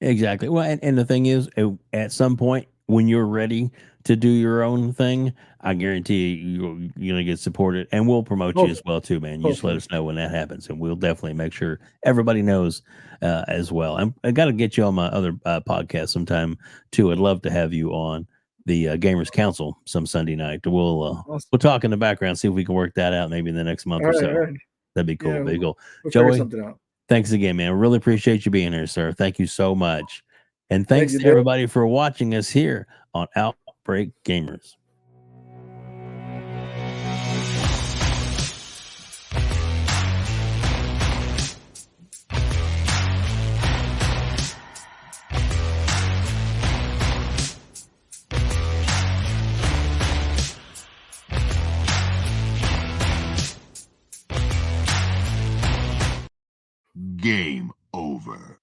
Speaker 2: Exactly. Well, and the thing is, at some point when you're ready to do your own thing, I guarantee you're going to get supported, and we'll promote you as well too, man. You just let us know when that happens, and we'll definitely make sure everybody knows as well. I got to get you on my other podcast sometime too. I'd love to have you on the Gamers Council some Sunday night. We'll talk in the background, see if we can work that out maybe in the next month or so. Right. That'd be cool. That'd be cool.
Speaker 3: We'll
Speaker 2: Joey,
Speaker 3: something out.
Speaker 2: Thanks again, man. I really appreciate you being here, sir. Thank you so much. And thanks to everybody for watching us here on Outbreak Gamers.
Speaker 4: Game over.